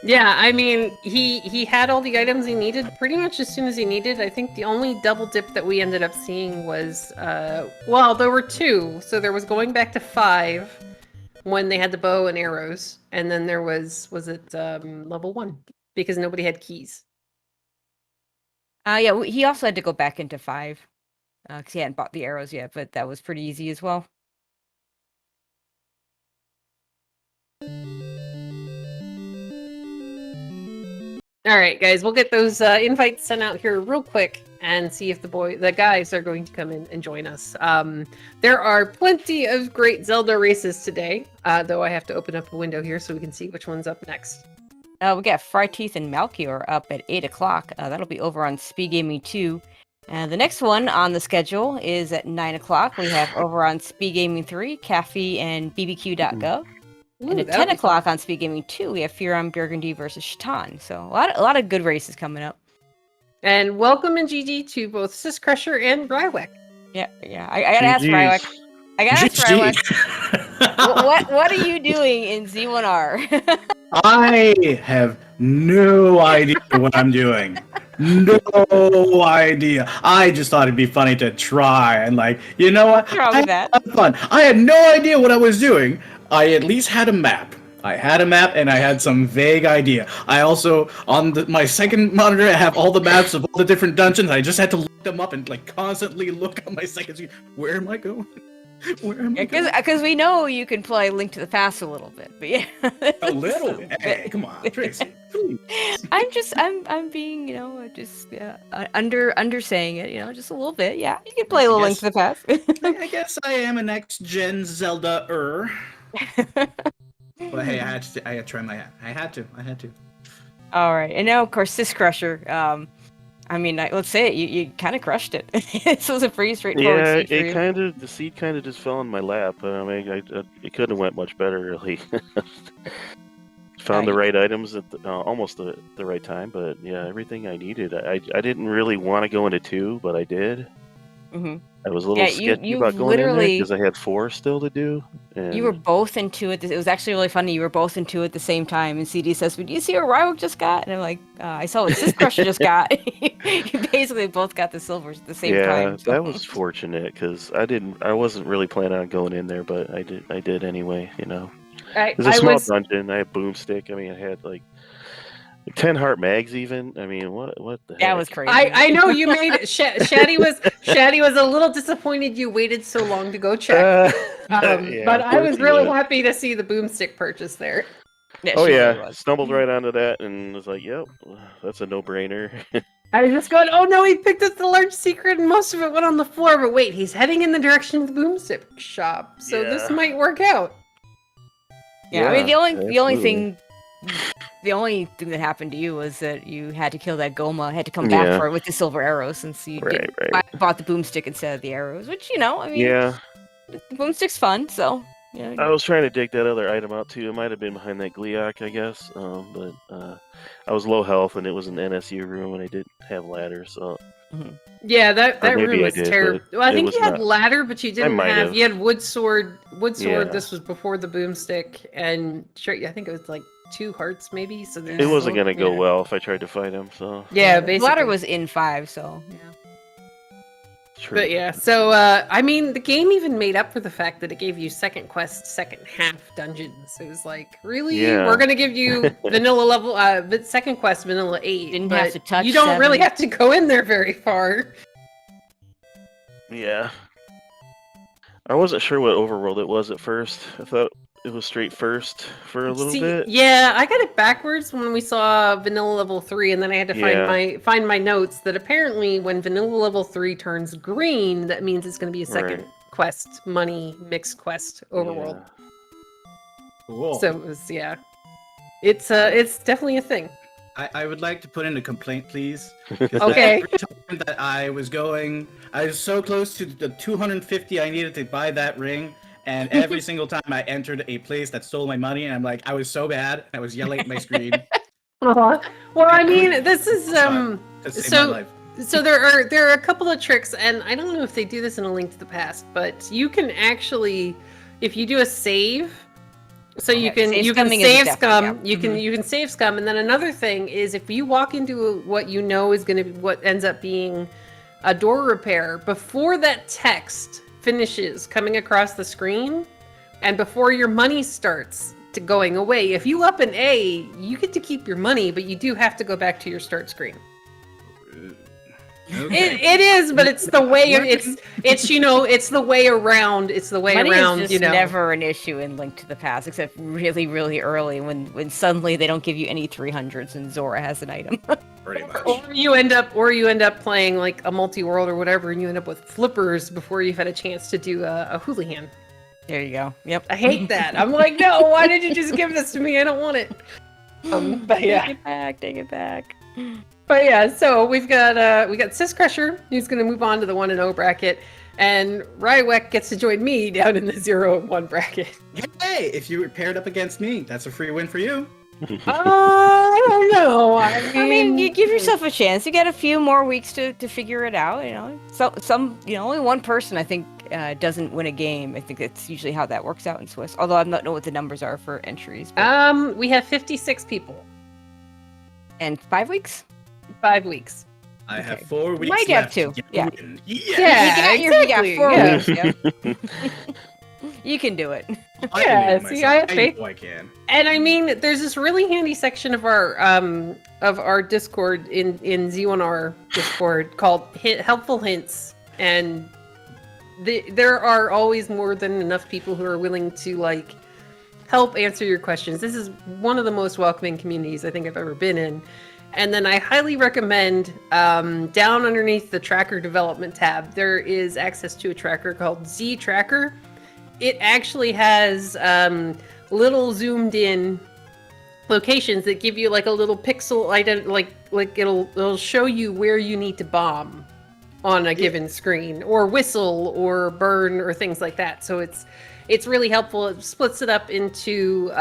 Yeah, I mean, he had all the items he needed pretty much as soon as he needed. I think the only double dip that we ended up seeing was, well, there were 2. So there was going back to 5 when they had the bow and arrows, and then there was it level 1 because nobody had keys. Yeah, he also had to go back into 5 because he hadn't bought the arrows yet, but that was pretty easy as well. All right, guys, we'll get those invites sent out here real quick, and see if the guys are going to come in and join us. There are plenty of great Zelda races today, though I have to open up a window here so we can see which one's up next. We got Fryteeth and Malkior up at 8 o'clock. That'll be over on SpeedGaming 2. The next one on the schedule is at 9 o'clock. We have over on SpeedGaming 3, Caffey and BBQ.gov. And at 10 o'clock on SpeedGaming 2, we have Furon Burgundy versus Shatan. So a lot of good races coming up. And welcome in GG to both syscrusher and Rywek. Yeah. I gotta ask Rywek. What are you doing in Z1R? I have no idea what I'm doing. No idea. I just thought it'd be funny to try and you know what? What's wrong with that? Had fun. I had no idea what I was doing. I at least had a map. And I had some vague idea. I also, on my second monitor, I have all the maps of all the different dungeons. I just had to look them up and constantly look on my second screen. Where am I going? Because we know you can play Link to the Past a little bit, but yeah. A little bit. Hey, come on, Tracy. Please. I'm being, just undersaying it, just a little bit. Yeah, you can play a little Link to the Past. I guess I am a next-gen Zelda-er. But hey, I had to try my hat. I had to. All right, and now of course syscrusher. Let's say it. You kind of crushed it. This was a pretty straightforward. Yeah, the seed kind of just fell in my lap. It couldn't have went much better, really. Found the right items at almost the right time, but yeah, everything I needed. I didn't really want to go into 2, but I did. Mm-hmm. I was a little sketchy about going in there because I had 4 still to do. And you were both in 2 it was actually really funny. You were both in 2 at the same time, and CD says, "Did you see what Rywek just got?" And I'm like, "I saw what syscrusher just got." You basically both got the silvers at the same time. Yeah, that was fortunate because I wasn't really planning on going in there, but I did anyway. It was a small dungeon. I had boomstick. I had 10 heart mags even. What the heck? That was crazy. I know you made it. Shaddy was a little disappointed you waited so long to go check. But I was really happy to see the boomstick purchase there. Yeah, stumbled right onto that and was like, "Yep, that's a no-brainer." I was just going, "Oh no, he picked up the large secret and most of it went on the floor." But wait, he's heading in the direction of the boomstick shop, so this might work out. Yeah, the only thing that happened to you was that you had to kill that Goma, had to come back for it with the silver arrows since you bought the boomstick instead of the arrows, which, the boomstick's fun, so, I was trying to dig that other item out, too. It might have been behind that Gliok, I guess, but I was low health, and it was an NSU room, and I didn't have ladders, so... Mm-hmm. Yeah, that room was terrible. Well, I think you had ladder, but you didn't have... You had wood sword. Yeah. This was before the boomstick, and I think it was 2 hearts maybe. So it wasn't gonna go well if I tried to fight him. So yeah, basically. Ladder was in 5, so yeah. True. But yeah, so the game even made up for the fact that it gave you second quest, second half dungeons. It was really, we're gonna give you vanilla level, second quest vanilla 8. Didn't have to touch. You don't 7. really have to go in there very far. Yeah, I wasn't sure what overworld it was at first. I thought it was straight first for a little bit. Yeah, I got it backwards when we saw vanilla level 3, and then I had to find my notes that apparently when vanilla level 3 turns green, that means it's going to be a second quest, money mixed quest overworld. Yeah. Cool. So it was it's definitely a thing. I would like to put in a complaint, please. Okay. Every time that I was so close to the 250 I needed to buy that ring. And every single time I entered a place that stole my money, and I was so bad, I was yelling at my screen. Well, this is so there are a couple of tricks, and I don't know if they do this in A Link to the Past, but you can actually, if you do a save, so you can save scum, you can save scum, and then another thing is if you walk into what you know is going to be what ends up being a door repair before that text finishes coming across the screen, and before your money starts to going away, if you up an A, you get to keep your money, but you do have to go back to your start screen. Okay. It is, but it's the way it's the way around. It's the way money around. Is just never an issue in Link to the Past, except really, really early when suddenly they don't give you any 300s and Zora has an item. Pretty much. Or you end up playing like a multi-world or whatever, and you end up with flippers before you've had a chance to do a hooligan. There you go. Yep. I hate that. I'm like, no, why did you just give this to me? I don't want it. But yeah. Take it back. But yeah, so we got Syscrusher, who's going to move on to the 1-0 bracket, and Rywek gets to join me down in the 0-1 bracket. Hey, if you were paired up against me, that's a free win for you. I don't know. I mean, you give yourself a chance. You got a few more weeks to figure it out. You know, only one person I think doesn't win a game. I think that's usually how that works out in Swiss. Although I don't know what the numbers are for entries. But... we have 56 people. And 5 weeks. 5 weeks. I have 4 weeks Might left. have 2. Yeah. Yeah. Exactly. You got 4 weeks. Yep. You can do it. Yeah, see, I have faith. I know I can. And I mean, there's this really handy section of our Discord in Z1R Discord called Helpful Hints, and there are always more than enough people who are willing to like help answer your questions. This is one of the most welcoming communities I think I've ever been in. And then I highly recommend down underneath the tracker development tab, there is access to a tracker called Z Tracker. It actually has little zoomed in locations that give you like a little pixel like it'll show you where you need to bomb on a given screen, or whistle or burn or things like that. So it's really helpful. It splits it up into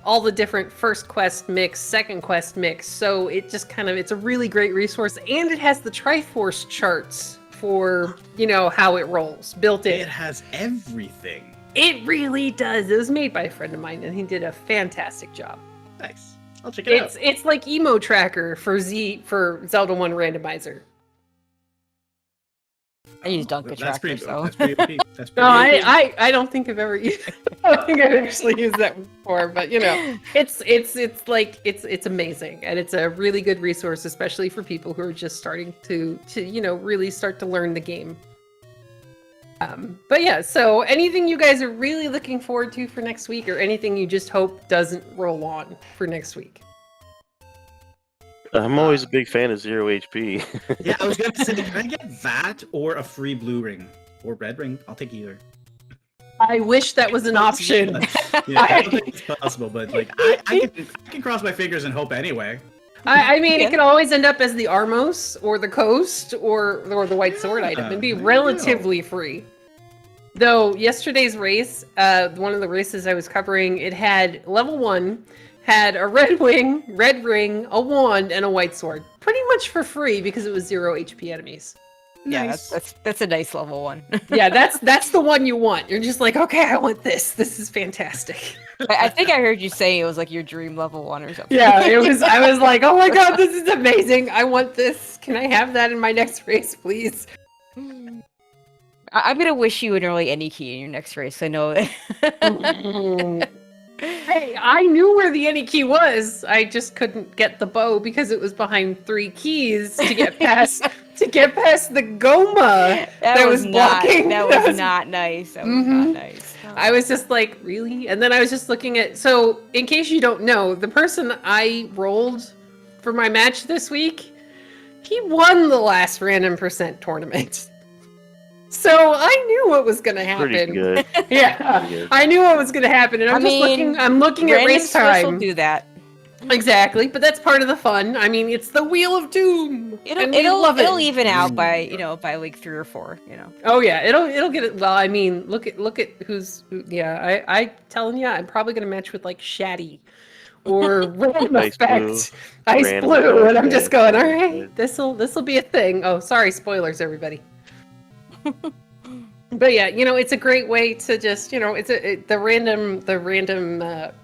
all the different first quest mix, second quest mix. So it just it's a really great resource, and it has the Triforce charts for, you know, how it rolls built in. It has everything. It really does. It was made by a friend of mine, and he did a fantastic job. Nice. I'll check it out. It's like Emo Tracker for Zelda 1 Randomizer. I use Dunker Tracker, so. That's pretty No, I don't think I've ever used. I don't think I've actually used that before, but you know, it's amazing, and it's a really good resource, especially for people who are just starting to you know, really start to learn the game. But yeah, so anything you guys are really looking forward to for next week, or anything you just hope doesn't roll on for next week? I'm always a big fan of 0 HP. Yeah, I was going to say, can I get that or a free blue ring? Or red ring? I'll take either. I wish that was an option. Yeah, I don't think it's possible, but like I can cross my fingers and hope anyway. I mean, it could always end up as the Armos or the Coast or the White Sword item and be relatively free. Though yesterday's race, one of the races I was covering, it had level 1, had a red wing, red ring, a wand, and a white sword. Pretty much for free because it was 0 HP enemies. Yeah, Nice. that's a nice level 1. Yeah, that's the one you want. You're just like, okay, I want this. This is fantastic. I think I heard you say it was like your dream level 1 or something. Yeah, it was. I was like, oh my god, this is amazing. I want this. Can I have that in my next race, please? I'm gonna wish you an early any key in your next race. I know. Hey, I knew where the any key was. I just couldn't get the bow because it was behind 3 keys to get past the Goma that was blocking. That was not nice. That was not nice. I was just like, really? And then I was just looking at, so in case you don't know, the person I rolled for my match this week, he won the last random % tournament. So I knew what was going to happen. Pretty good. Yeah, Pretty good. I knew what was going to happen, and I'm looking at race time. Will do that. Exactly, but that's part of the fun. I mean, it's the Wheel of Doom. It'll even out by by week 3 or 4. You know. Oh yeah, it'll get it. Well, I mean, look at yeah. I telling you, I'm probably going to match with like Shaddy or Random Effect, Ice Blue, and I'm just going, all right, this'll be a thing. Oh, sorry, spoilers, everybody. But yeah, you know, it's a great way to just, you know, the random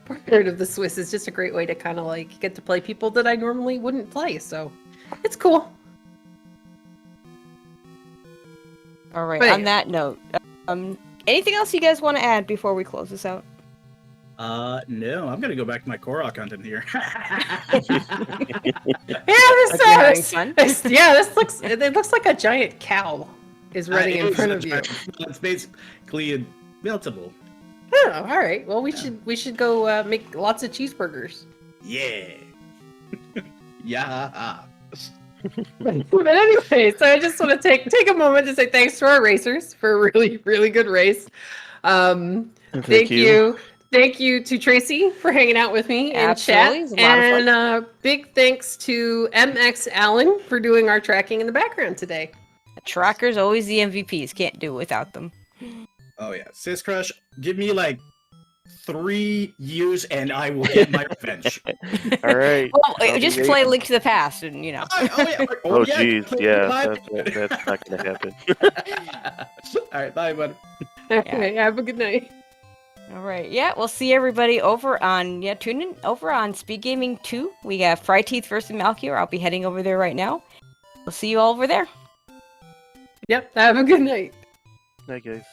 part of the Swiss is just a great way to kind of like get to play people that I normally wouldn't play. So it's cool. All right. But on that note, anything else you guys want to add before we close this out? No, I'm gonna go back to my Korok content here. It looks like a giant cow is running in front of you. It's basically buildable. Oh, all right. Well, we should go make lots of cheeseburgers. Yeah. Yeah. But anyway, so I just want to take a moment to say thanks to our racers for a really, really good race. Thank you. Thank you to Tracy for hanging out with me in chat. Absolutely, it's a lot of fun. And big thanks to MX Allen for doing our tracking in the background today. The trackers always the MVPs. Can't do it without them. Oh yeah, Syscrush, give me like 3 years and I will get my revenge. All right. Well, just play Link to the Past, and you know. Oh jeez, yeah, that's not gonna happen. All right, bye, bud. Okay, have a good night. All right, yeah, we'll see everybody over on tune in over on Speed Gaming 2. We have Fry Teeth versus Malkier. I'll be heading over there right now. We'll see you all over there. Yep, have a good night. Night, guys.